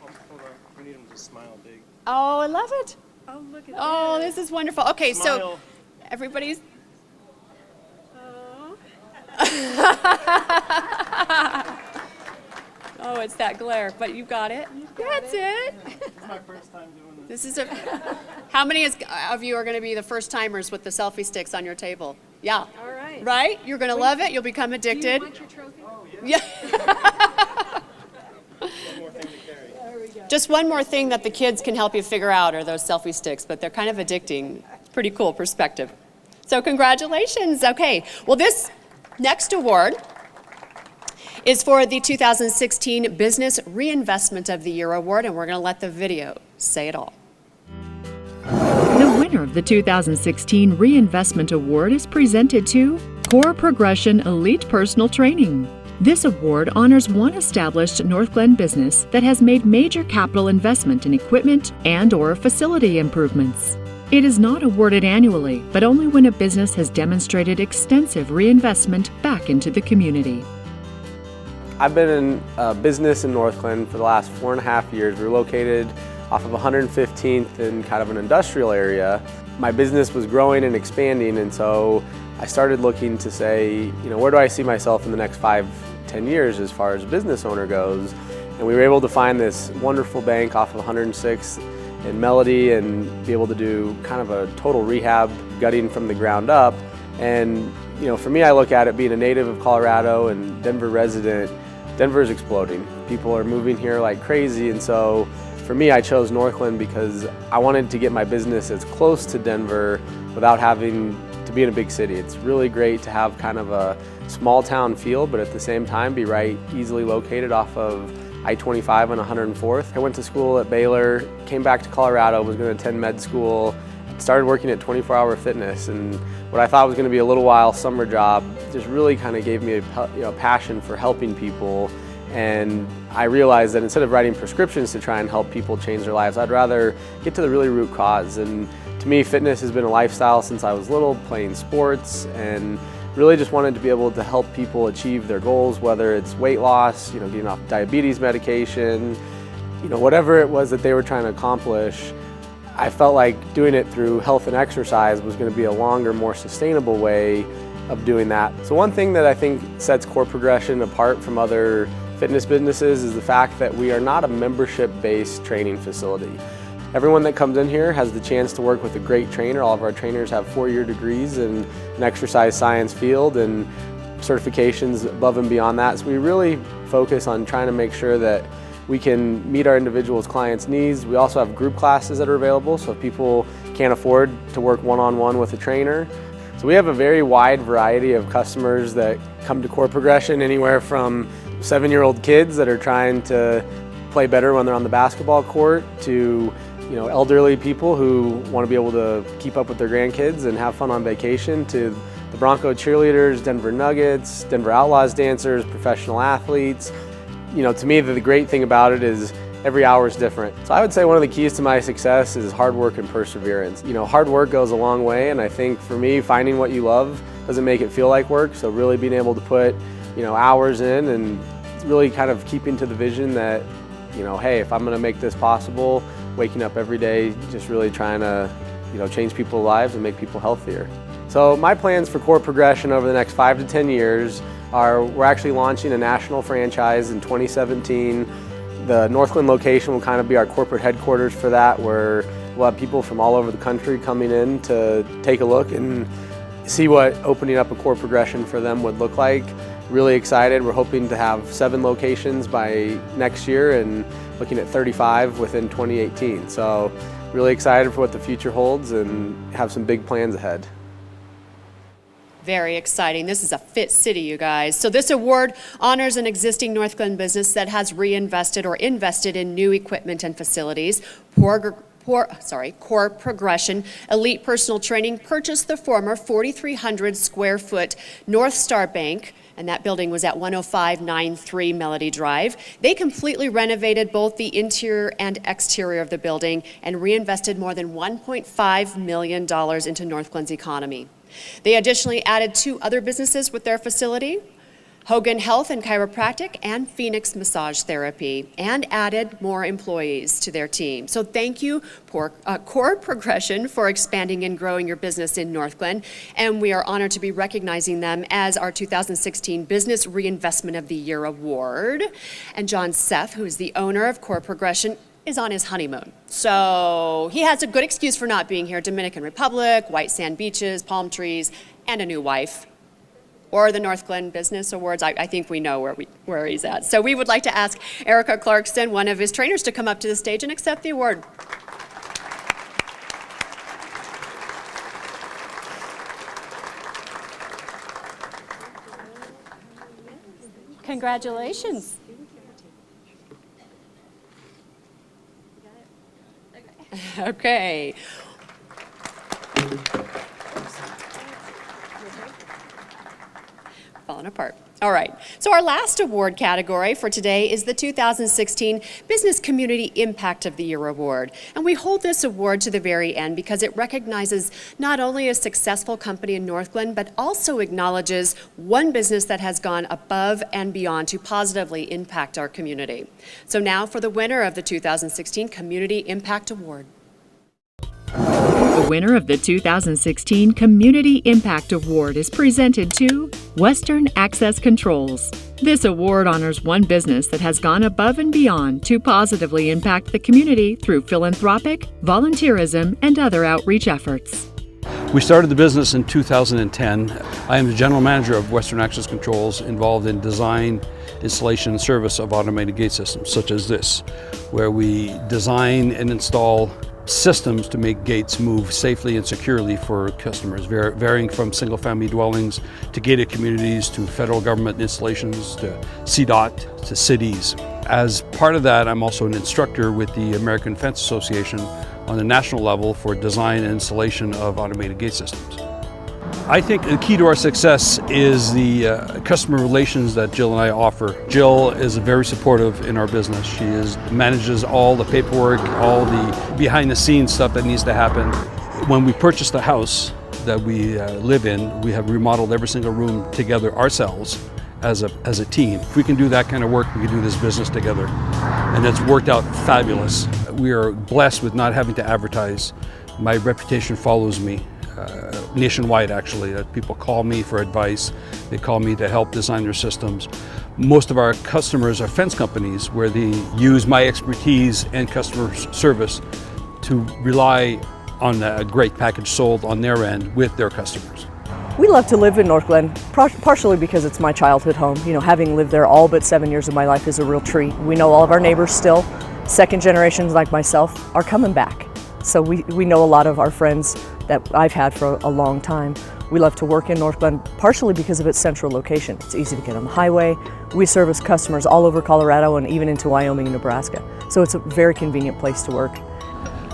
Speaker 20: Hold on. We need them to smile big.
Speaker 2: Oh, I love it.
Speaker 12: Oh, look at
Speaker 2: Oh, this is wonderful. Okay,
Speaker 20: Smile.
Speaker 2: so everybody's... Oh, it's that glare, but you got it. That's it.
Speaker 20: This is my first time doing
Speaker 2: This is How many of you are going to be the first timers with the selfie sticks on your table? Yeah.
Speaker 12: All right.
Speaker 2: Right? You're going to love it. You'll become addicted.
Speaker 12: Do you want your trophy?
Speaker 20: Oh,
Speaker 2: Yeah.
Speaker 20: One more thing to carry.
Speaker 12: There we go.
Speaker 2: Just one more thing that the kids can help you figure out are those selfie sticks, but they're kind of addicting. It's pretty cool perspective. So congratulations. Okay. Well, this next award is for the 2016 Business Reinvestment of the Year Award, and we're going to let the video say it all.
Speaker 4: The winner of the 2016 Reinvestment Award is presented to Core Progression Elite Personal Training. This award honors one established Northglenn business that has made major capital investment in equipment and/or facility improvements. It is not awarded annually, but only when a business has demonstrated extensive reinvestment back into the community.
Speaker 21: I've been in business in Northglenn for the last 4.5 years. We're located off of 115th in kind of an industrial area. My business was growing and expanding, and so I started looking to say, where do I see myself in the next 5-10 years as far as a business owner goes? And we were able to find this wonderful bank off of 106th in Melody and be able to do kind of a total rehab, gutting from the ground up. And for me, I look at it being a native of Colorado and Denver resident, Denver is exploding. People are moving here like crazy, and so for me, I chose Northglenn because I wanted to get my business as close to Denver without having to be in a big city. It's really great to have kind of a small town feel, but at the same time be right easily located off of I-25 and 104th. I went to school at Baylor, came back to Colorado, was going to attend med school, started working at 24 Hour Fitness, and what I thought was going to be a little while summer job just really kind of gave me a passion for helping people. And I realized that instead of writing prescriptions to try and help people change their lives, I'd rather get to the really root cause. And to me, fitness has been a lifestyle since I was little, playing sports, and really just wanted to be able to help people achieve their goals, whether it's weight loss, getting off diabetes medication, whatever it was that they were trying to accomplish. I felt like doing it through health and exercise was going to be a longer, more sustainable way of doing that. So one thing that I think sets Core Progression apart from other fitness businesses is the fact that we are not a membership-based training facility. Everyone that comes in here has the chance to work with a great trainer. All of our trainers have 4-year degrees in an exercise science field and certifications above and beyond that. So we really focus on trying to make sure that we can meet our individuals' clients' needs. We also have group classes that are available, so if people can't afford to work one-on-one with a trainer. So we have a very wide variety of customers that come to Core Progression, anywhere from 7-year-old kids that are trying to play better when they're on the basketball court to elderly people who want to be able to keep up with their grandkids and have fun on vacation, to the Bronco cheerleaders, Denver Nuggets, Denver Outlaws dancers, professional athletes. To me, the great thing about it is every hour is different. So I would say one of the keys to my success is hard work and perseverance. Hard work goes a long way, and I think for me, finding what you love doesn't make it feel like work. So really being able to put, hours in and really kind of keeping to the vision that, hey, if I'm going to make this possible, waking up every day, just really trying to, change people's lives and make people healthier. So my plans for Core Progression over the next 5 to 10 years are we're actually launching a national franchise in 2017. The Northglenn location will kind of be our corporate headquarters for that, where we'll have people from all over the country coming in to take a look and see what opening up a Core Progression for them would look like. Really excited. We're hoping to have 7 locations by next year and looking at 35 within 2018. So really excited for what the future holds and have some big plans ahead.
Speaker 2: Very exciting. This is a fit city, you guys. So this award honors an existing Northglenn business that has reinvested or invested in new equipment and facilities. Core Progression Elite Personal Training purchased the former 4,300 square foot North Star Bank, and that building was at 10593 Melody Drive. They completely renovated both the interior and exterior of the building and reinvested more than $1.5 million into Northglenn's economy. They additionally added 2 other businesses with their facility, Hogan Health and Chiropractic and Phoenix Massage Therapy, and added more employees to their team. So thank you, Core Progression, for expanding and growing your business in Northglenn, and we are honored to be recognizing them as our 2016 Business Reinvestment of the Year Award. And John Seff, who is the owner of Core Progression, is on his honeymoon. So he has a good excuse for not being here. Dominican Republic, white sand beaches, palm trees, and a new wife. Or the Northglenn Business Awards. I think we know where he's at. So we would like to ask Erica Clarkson, one of his trainers, to come up to the stage and accept the award. Congratulations. Okay. Falling apart. All right, so our last award category for today is the 2016 Business Community Impact of the Year Award. And we hold this award to the very end because it recognizes not only a successful company in Northglenn, but also acknowledges one business that has gone above and beyond to positively impact our community. So now for the winner of the 2016 Community Impact Award.
Speaker 4: The winner of the 2016 Community Impact Award is presented to Western Access Controls. This award honors one business that has gone above and beyond to positively impact the community through philanthropic, volunteerism, and other outreach efforts.
Speaker 1: We started the business in 2010. I am the general manager of Western Access Controls, involved in design, installation, and service of automated gate systems, such as this, where we design and install systems to make gates move safely and securely for customers, varying from single-family dwellings to gated communities to federal government installations to CDOT to cities. As part of that, I'm also an instructor with the American Fence Association on the national level for design and installation of automated gate systems. I think the key to our success is the customer relations that Jill and I offer. Jill is very supportive in our business. She manages all the paperwork, all the behind-the-scenes stuff that needs to happen. When we purchased the house that we live in, we have remodeled every single room together ourselves as a team. If we can do that kind of work, we can do this business together. And it's worked out fabulous. We are blessed with not having to advertise. My reputation follows me. Nationwide, actually, that people call me for advice. They call me to help design their systems. Most of our customers are fence companies where they use my expertise and customer service to rely on a great package sold on their end with their customers.
Speaker 22: We love to live in Northglenn, partially because it's my childhood home. You know, having lived there all but 7 years of my life is a real treat. We know all of our neighbors still. Second generations like myself are coming back. So we know a lot of our friends that I've had for a long time. We love to work in Northglenn, partially because of its central location. It's easy to get on the highway. We service customers all over Colorado and even into Wyoming and Nebraska. So it's a very convenient place to work.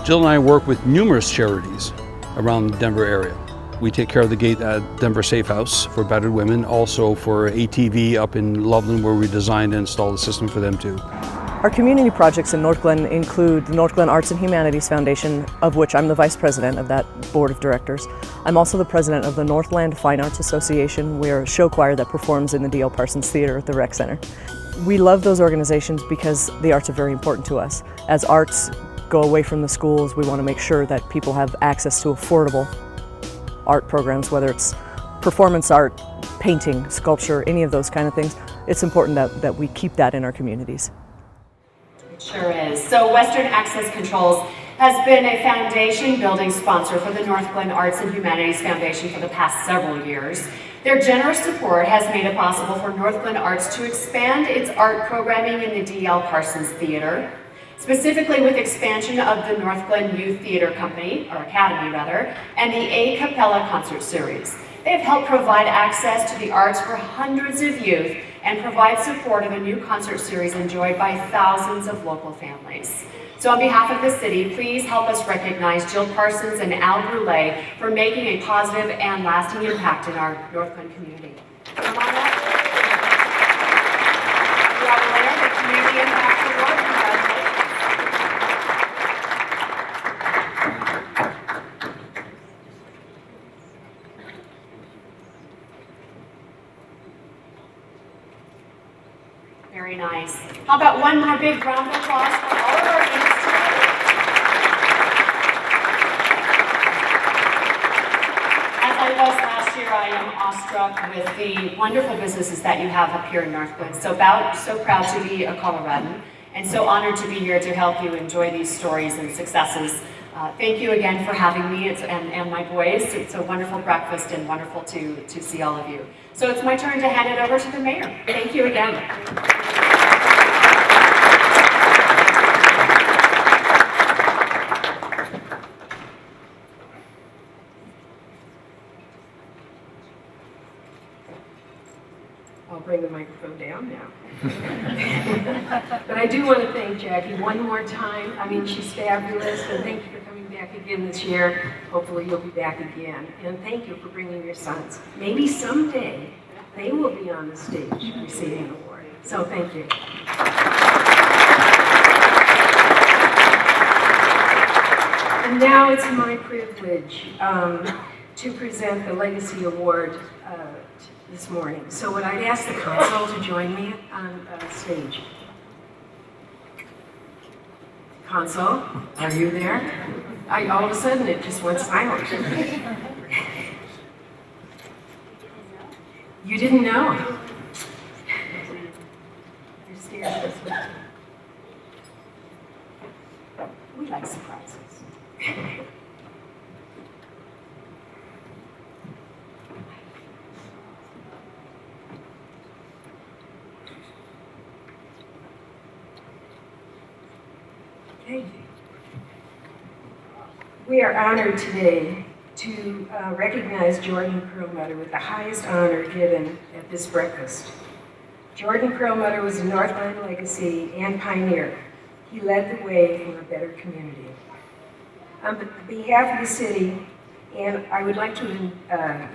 Speaker 1: Jill and I work with numerous charities around the Denver area. We take care of the gate at Denver Safe House for battered women, also for ATV up in Loveland, where we designed and installed the system for them too.
Speaker 22: Our community projects in Northglenn include the Northglenn Arts and Humanities Foundation, of which I'm the vice president of that board of directors. I'm also the president of the Northland Fine Arts Association. We're a show choir that performs in the D.L. Parsons Theater at the Rec Center. We love those organizations because the arts are very important to us. As arts go away from the schools, we want to make sure that people have access to affordable art programs, whether it's performance art, painting, sculpture, any of those kind of things. It's important that we keep that in our communities.
Speaker 2: Sure is. So Western Access Controls has been a foundation building sponsor for the Northglenn Arts and Humanities Foundation for the past several years. Their generous support has made it possible for Northglenn Arts to expand its art programming in the D.L. Parsons Theater, specifically with expansion of the Northglenn Youth Theater Company, or Academy rather, and the A Cappella Concert Series. They have helped provide access to the arts for hundreds of youth and provide support of a new concert series enjoyed by thousands of local families. So on behalf of the city, please help us recognize Jill Parsons and Al Brule for making a positive and lasting impact in our Northglenn community. Come on up. You are the winner of the Community Impact Award. Very nice. How about one more big round of applause for all of our leaders today? As I was last year, I am awestruck with the wonderful businesses that you have up here in Northglenn. So proud to be a Coloradan and so honored to be here to help you enjoy these stories and successes. Thank you again for having me and my boys. It's a wonderful breakfast and wonderful to see all of you. So it's my turn to hand it over to the mayor. Thank you again.
Speaker 12: I'll bring the microphone down now. But I do want to thank Jackie one more time. I mean, she's fabulous, and thank you for coming back again this year. Hopefully you'll be back again. And thank you for bringing your sons. Maybe someday they will be on the stage receiving the award. So thank you. And now it's my privilege to present the Legacy Award this morning. So would I ask the consul to join me on stage? Consul, are you there? All of a sudden it just went silent. You didn't know? You're scared. We like surprises. Okay. We are honored today to recognize Jordan Perlmutter with the highest honor given at this breakfast. Jordan Perlmutter was a Northglenn legacy and pioneer. He led the way for a better community. On behalf of the city, and I would like to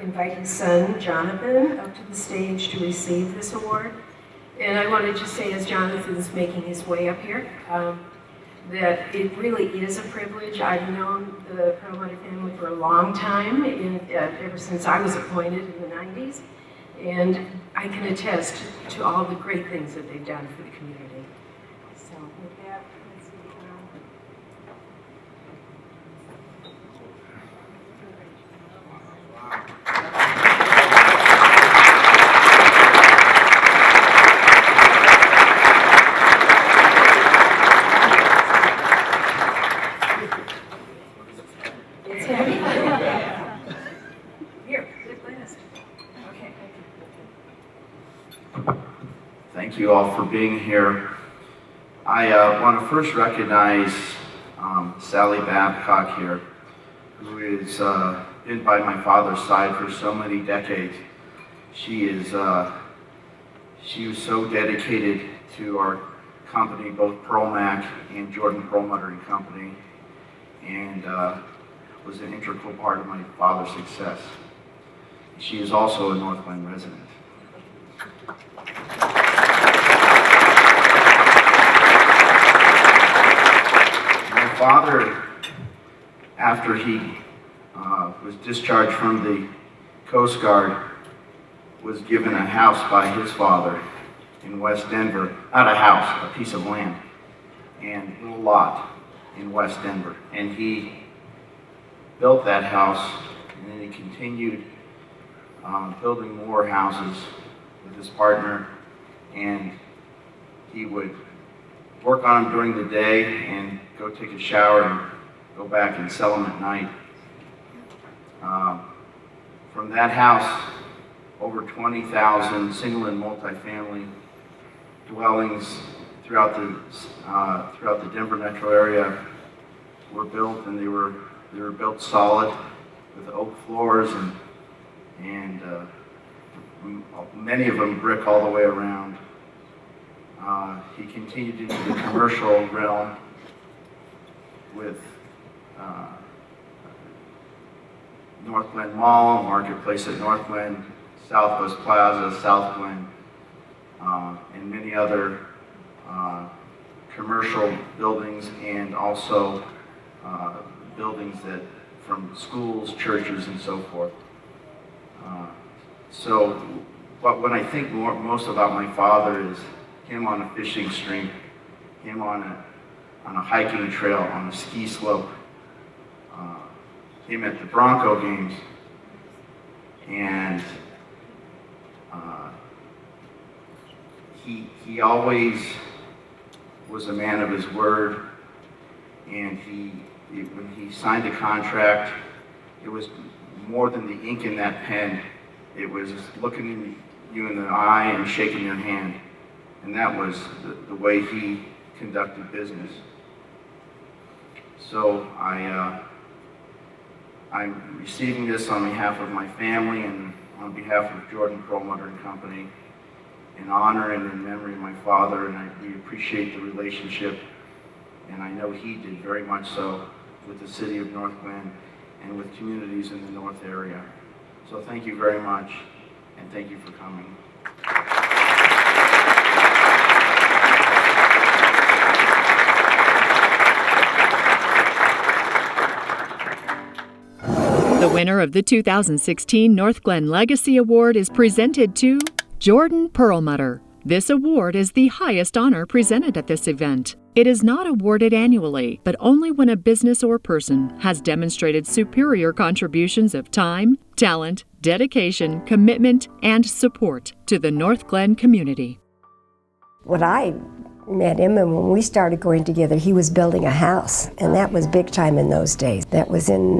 Speaker 12: invite his son, Jonathan, up to the stage to receive this award. And I wanted to say, as Jonathan's making his way up here, that it really is a privilege. I've known the Perlmutter family for a long time, ever since I was appointed in the 90s, and I can attest to all the great things that they've done for the community. So with that, let's see. It's heavy. Here, good last. Okay.
Speaker 3: Thank you all for being here. I want to first recognize Sally Babcock here, who has been by my father's side for so many decades. She was so dedicated to our company, both Perlmac and Jordan Perlmutter and Company, and was an integral part of my father's success. She is also a Northglenn resident. My father, after he was discharged from the Coast Guard, was given a house by his father in West Denver. Not a house, a piece of land, and a little lot in West Denver. And he built that house, and then he continued building more houses with his partner, and he would work on them during the day and go take a shower and go back and sell them at night. From that house, over 20,000 single and multifamily dwellings throughout the Denver metro area were built, and they were built solid with oak floors and many of them brick all the way around. He continued into the commercial realm with Northglenn Mall, Marketplace at Northglenn, Southwest Plaza, Southglenn, and many other commercial buildings, and also buildings that from schools, churches, and so forth. But when I think most about my father is him on a fishing stream, him on a hiking trail, on a ski slope, him at the Bronco games, and he always was a man of his word, and when he signed a contract, it was more than the ink in that pen. It was looking you in the eye and shaking your hand, and that was the way he conducted business. So I'm receiving this on behalf of my family and on behalf of Jordan Perlmutter and Company, in honor and in memory of my father, and we appreciate the relationship, and I know he did very much so with the city of Northglenn and with communities in the North area. So thank you very much, and thank you for coming.
Speaker 4: The winner of the 2016 Northglenn Legacy Award is presented to Jordan Perlmutter. This award is the highest honor presented at this event. It is not awarded annually, but only when a business or person has demonstrated superior contributions of time, talent, dedication, commitment, and support to the Northglenn community.
Speaker 6: When I met him and when we started going together, he was building a house, and that was big time in those days. That was in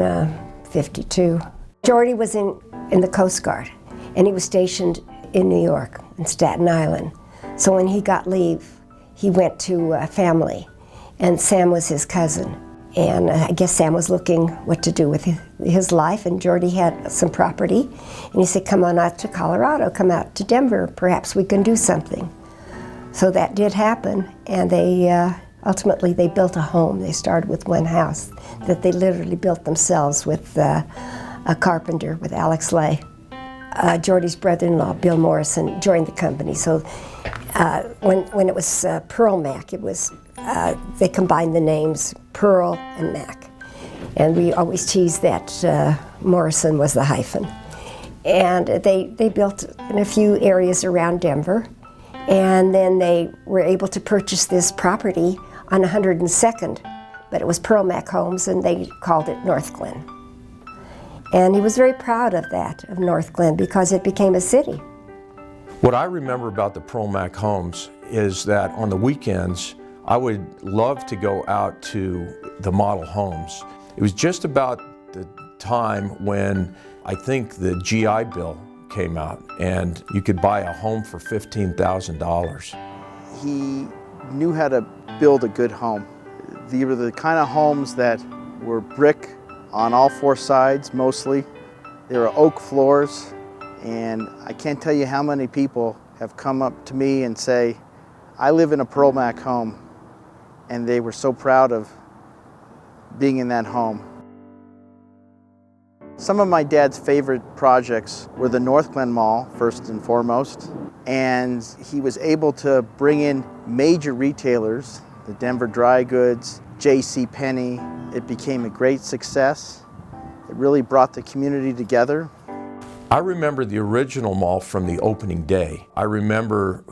Speaker 6: 52. Jordy was in the Coast Guard, and he was stationed in New York, in Staten Island. So when he got leave, he went to family, and Sam was his cousin. And I guess Sam was looking what to do with his life, and Jordy had some property, and he said, come on out to Colorado, come out to Denver, perhaps we can do something. So that did happen, and they ultimately they built a home. They started with one house that they literally built themselves with a carpenter, with Alex Lay. Jordy's brother-in-law, Bill Morrison, joined the company. So when it was Pearl Mac, it was they combined the names Pearl and Mac, and we always teased that Morrison was the hyphen. And they built in a few areas around Denver, and then they were able to purchase this property on 102nd, but it was Pearl Mac Homes, and they called it Northglenn. And he was very proud of that, of Northglenn, because it became a city.
Speaker 7: What I remember about the Pearl Mac Homes is that on the weekends, I would love to go out to the model homes. It was just about the time when I think the GI Bill came out, and you could buy a home for $15,000.
Speaker 23: He knew how to build a good home. They were the kind of homes that were brick on all four sides, mostly. There were oak floors, and I can't tell you how many people have come up to me and say, I live in a Pearl Mac home, and they were so proud of being in that home. Some of my dad's favorite projects were the Northglenn Mall, first and foremost, and he was able to bring in major retailers, the Denver Dry Goods, J.C. Penney. It became a great success. It really brought the community together.
Speaker 7: I remember the original mall from the opening day. I remember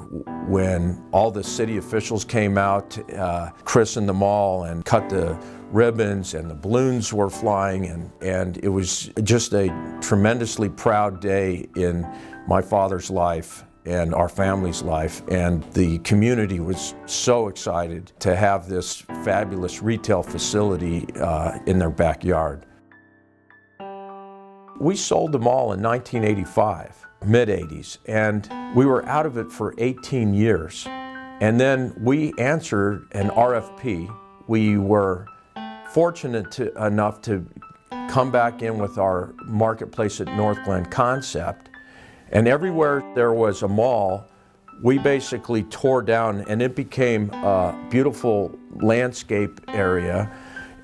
Speaker 7: when all the city officials came out to christen the mall and cut the ribbons, and the balloons were flying, and it was just a tremendously proud day in my father's life and our family's life, and the community was so excited to have this fabulous retail facility in their backyard. We sold the mall in 1985, mid-80s, and we were out of it for 18 years. And then we answered an RFP. We were fortunate enough to come back in with our Marketplace at Northglenn concept. And everywhere there was a mall, we basically tore down, and it became a beautiful landscape area.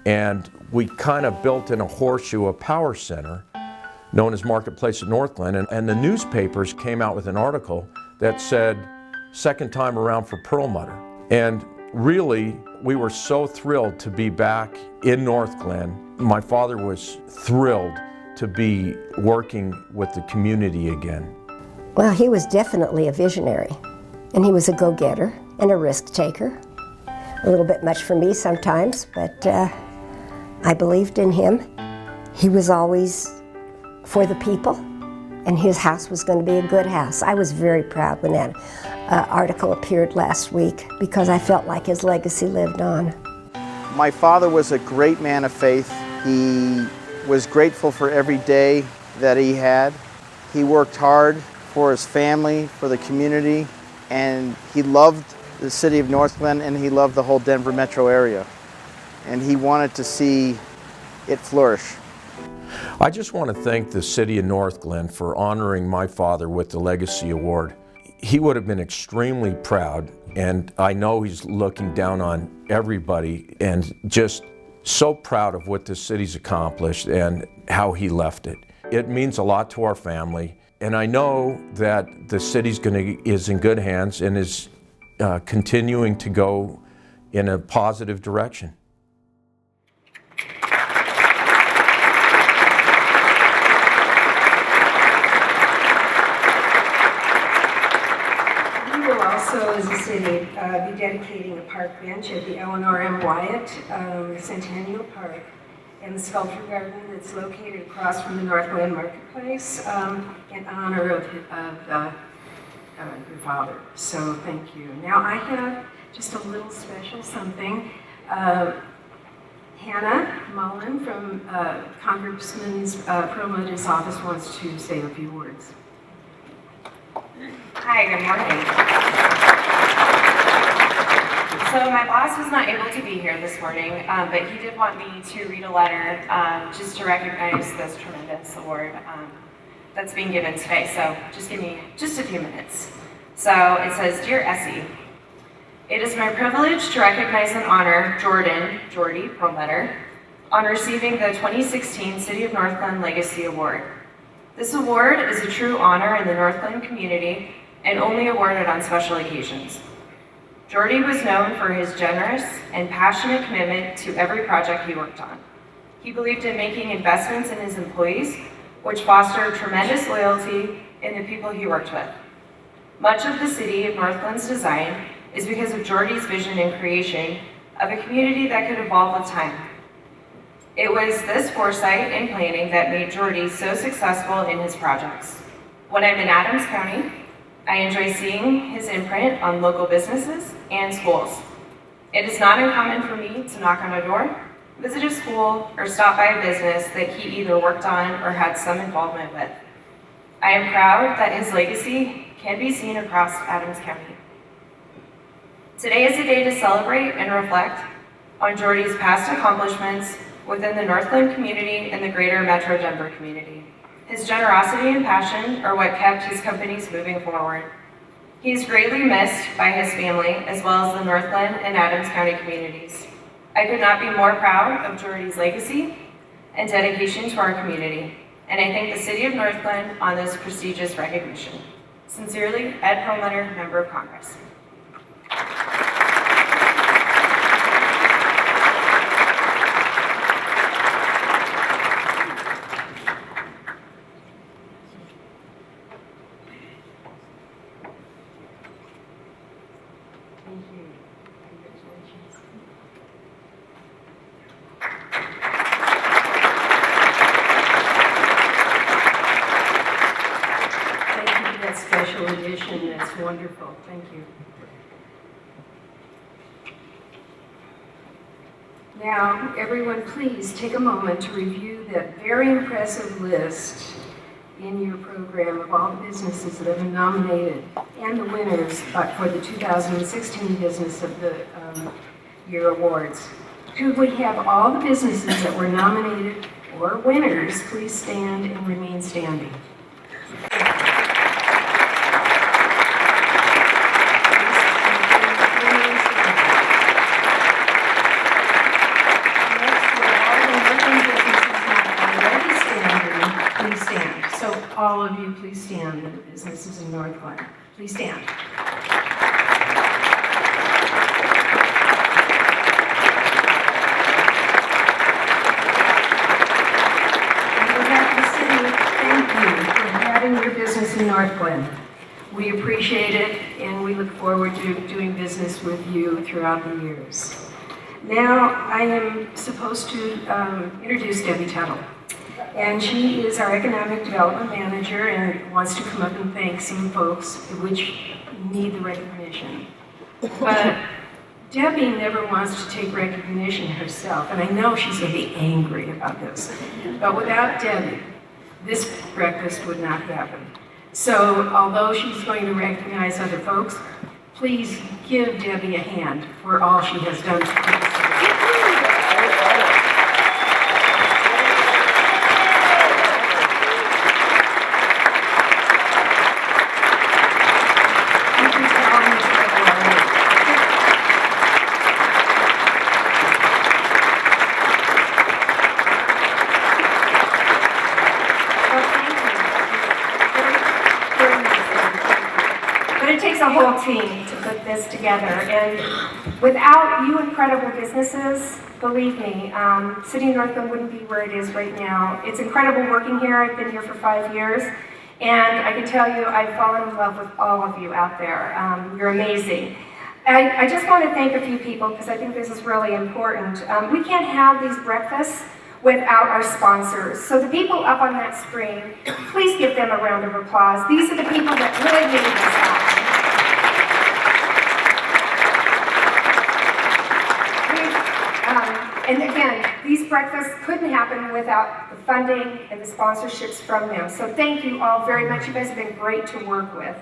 Speaker 7: And we kind of built in a horseshoe, a power center, known as Marketplace at Northglenn. And the newspapers came out with an article that said, second time around for Perlmutter. And really, we were so thrilled to be back in Northglenn. My father was thrilled to be working with the community again.
Speaker 6: Well, he was definitely a visionary, and he was a go-getter and a risk taker. A little bit much for me sometimes, but I believed in him. He was always for the people, and his house was going to be a good house. I was very proud when that article appeared last week, because I felt like his legacy lived on.
Speaker 23: My father was a great man of faith. He was grateful for every day that he had. He worked hard for his family, for the community, and he loved the city of Northglenn, and he loved the whole Denver metro area. And he wanted to see it flourish.
Speaker 7: I just want to thank the city of Northglenn for honoring my father with the Legacy Award. He would have been extremely proud, and I know he's looking down on everybody and just so proud of what this city's accomplished and how he left it. It means a lot to our family, And I know that the city's is in good hands and is continuing to go in a positive direction.
Speaker 12: We will also, as a city, be dedicating a park bench at the Eleanor M. Wyatt Centennial Park and the sculpture garden that's located across from the Northglenn Marketplace in honor of your father. So thank you. Now I have just a little special something. Hannah Mullen from Congressman Perlmutter's office wants to say a few words.
Speaker 8: Hi, good morning. So my boss was not able to be here this morning, but he did want me to read a letter just to recognize this tremendous award that's being given today. So just give me just a few minutes. So it says, Dear Essie, it is my privilege to recognize and honor Jordy Perlmutter, on receiving the 2016 City of Northglenn Legacy Award. This award is a true honor in the Northglenn community and only awarded on special occasions. Jordy was known for his generous and passionate commitment to every project he worked on. He believed in making investments in his employees, which fostered tremendous loyalty in the people he worked with. Much of the City of Northglenn's design is because of Jordy's vision and creation of a community that could evolve with time. It was this foresight and planning that made Jordy so successful in his projects. When I'm in Adams County, I enjoy seeing his imprint on local businesses and schools. It is not uncommon for me to knock on a door, visit a school, or stop by a business that he either worked on or had some involvement with. I am proud that his legacy can be seen across Adams County. Today is a day to celebrate and reflect on Jordy's past accomplishments within the Northglenn community and the greater Metro Denver community. His generosity and passion are what kept his companies moving forward. He is greatly missed by his family as well as the Northglenn and Adams County communities. I could not be more proud of Jordy's legacy and dedication to our community, and I thank the City of Northglenn on this prestigious recognition. Sincerely, Ed Perlmutter, Member of Congress.
Speaker 12: Special edition, that's wonderful. Thank you. Now, everyone, please take a moment to review that very impressive list in your program of all the businesses that have been nominated and the winners for the 2016 Business of the Year Awards. Could we have all the businesses that were nominated or winners please stand and remain standing? All of you, please stand, and the businesses in Northglenn. Please stand. On behalf of the city, thank you for having your business in Northglenn. We appreciate it, and we look forward to doing business with you throughout the years. Now, I am supposed to introduce Debbie Tuttle. And she is our Economic Development Manager and wants to come up and thank some folks which need the recognition. But Debbie never wants to take recognition herself, and I know she's going to be angry about this. But without Debbie, this breakfast would not happen. So although she's going to recognize other folks, please give Debbie a hand for all she has done to put us team to put this together. And without you incredible businesses, believe me, City of Northglenn wouldn't be where it is right now. It's incredible working here. I've been here for 5 years. And I can tell you, I've fallen in love with all of you out there. You're amazing. I just want to thank a few people because I think this is really important. We can't have these breakfasts without our sponsors. So the people up on that screen, please give them a round of applause. These are the people that really made this happen. And again, these breakfasts couldn't happen without the funding and the sponsorships from them. So thank you all very much. You guys have been great to work with.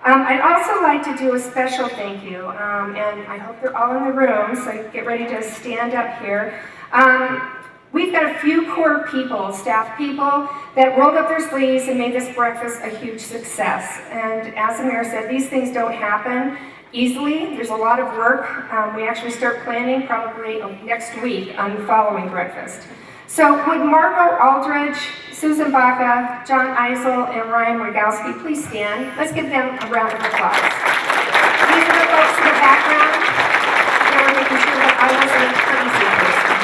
Speaker 12: I'd also like to do a special thank you, and I hope they're all in the room, so get ready to stand up here. We've got a few core people, staff people, that rolled up their sleeves and made this breakfast a huge success. And as the mayor said, these things don't happen easily. There's a lot of work. We actually start planning probably next week on the following breakfast. So would Margot Aldridge, Susan Baca, John Eisel, and Ryan Rogowski please stand? Let's give them a round of applause. These are the folks in the background. They were making sure that I wasn't a crazy person.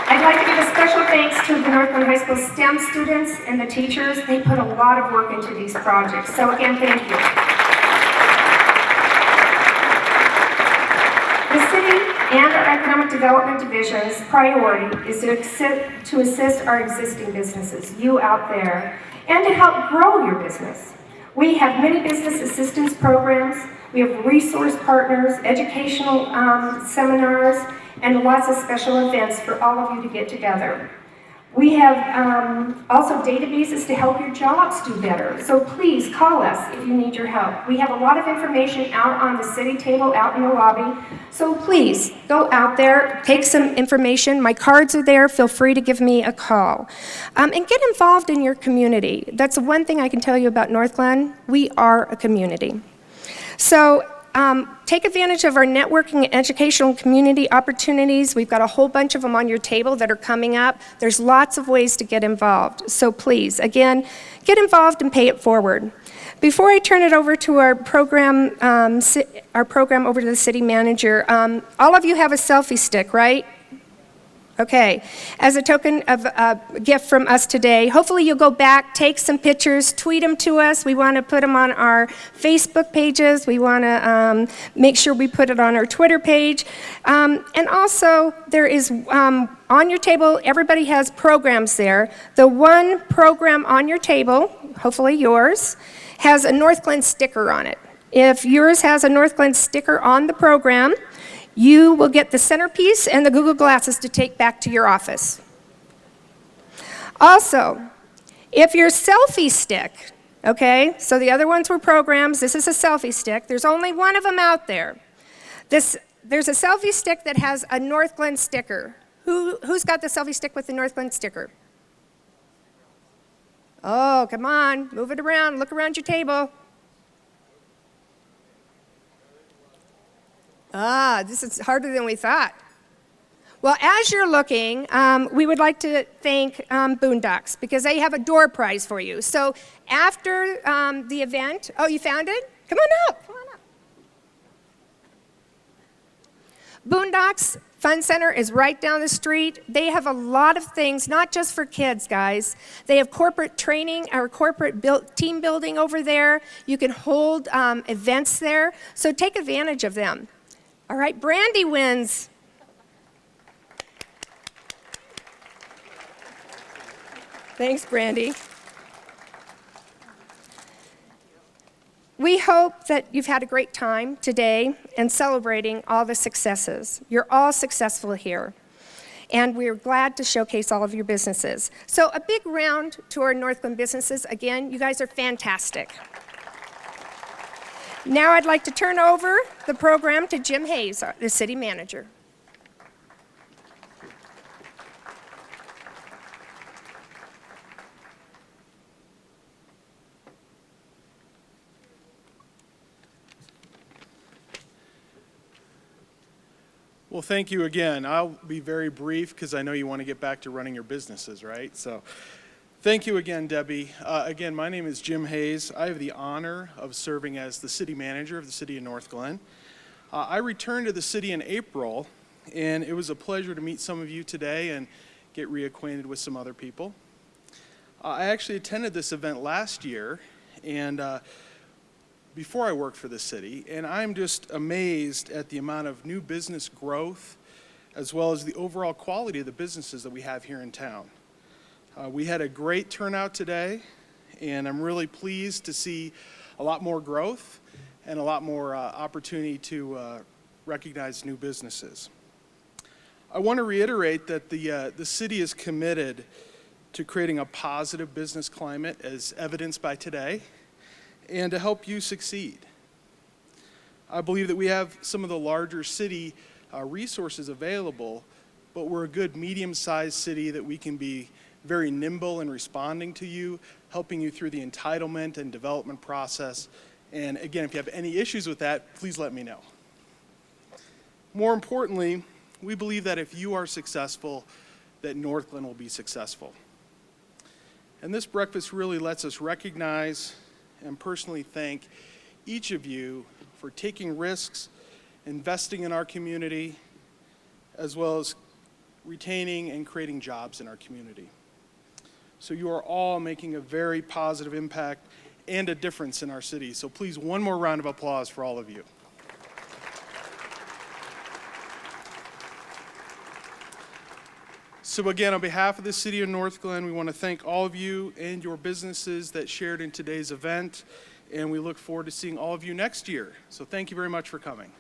Speaker 12: I'd like to give a special thanks to the Northglenn High School STEM students and the teachers. They put a lot of work into these projects. So again, thank you. The city and our economic development division's priority is to assist our existing businesses, you out there, and to help grow your business. We have many business assistance programs, we have resource partners, educational seminars, and lots of special events for all of you to get together. We have also databases to help your jobs do better. So please call us if you need your help. We have a lot of information out on the city table, out in the lobby. So please go out there, take some information. My cards are there. Feel free to give me a call. And get involved in your community. That's one thing I can tell you about Northglenn. We are a community. So take advantage of our networking and educational community opportunities. We've got a whole bunch of them on your table that are coming up. There's lots of ways to get involved. So please, again, get involved and pay it forward. Before I turn it over to our program over to the city manager, all of you have a selfie stick, right? Okay, as a token of a gift from us today, hopefully you'll go back, take some pictures, tweet them to us. We want to put them on our Facebook pages. We want to make sure we put it on our Twitter page. And also, there is, on your table, everybody has programs there. The one program on your table, hopefully yours, has a Northglenn sticker on it. If yours has a Northglenn sticker on the program, you will get the centerpiece and the Google Glasses to take back to your office. Also, if your selfie stick, okay, so the other ones were programs, this is a selfie stick, there's only one of them out there. There's a selfie stick that has a Northglenn sticker. Who's got the selfie stick with the Northglenn sticker? Oh, come on, move it around, look around your table. This is harder than we thought. Well, as you're looking, we would like to thank Boondocks because they have a door prize for you. So after the event, oh, you found it? Come on up, come on up. Boondocks Fun Center is right down the street. They have a lot of things, not just for kids, guys. They have corporate training or corporate team building over there. You can hold events there, so take advantage of them. All right, Brandy wins. Thanks, Brandy. We hope that you've had a great time today and celebrating all the successes. You're all successful here, and we're glad to showcase all of your businesses. So a big round to our Northglenn businesses. Again, you guys are fantastic. Now I'd like to turn over the program to Jim Hayes, the city manager.
Speaker 9: Well, thank you again. I'll be very brief because I know you want to get back to running your businesses, right? So Thank you again, Debbie. Again, my name is Jim Hayes. I have the honor of serving as the city manager of the city of Northglenn. I returned to the city in April, and it was a pleasure to meet some of you today and get reacquainted with some other people. I actually attended this event last year, and before I worked for the city, and I'm just amazed at the amount of new business growth as well as the overall quality of the businesses that we have here in town. We had a great turnout today, and I'm really pleased to see a lot more growth and a lot more opportunity to recognize new businesses. I want to reiterate that the city is committed to creating a positive business climate as evidenced by today and to help you succeed. I believe that we have some of the larger city resources available, but we're a good medium-sized city that we can be very nimble in responding to you, helping you through the entitlement and development process. And again, if you have any issues with that, please let me know. More importantly, we believe that if you are successful, that Northglenn will be successful. And this breakfast really lets us recognize and personally thank each of you for taking risks, investing in our community, as well as retaining and creating jobs in our community. So you are all making a very positive impact and a difference in our city. So please, one more round of applause for all of you. So again, on behalf of the city of Northglenn, we want to thank all of you and your businesses that shared in today's event, and we look forward to seeing all of you next year. So thank you very much for coming.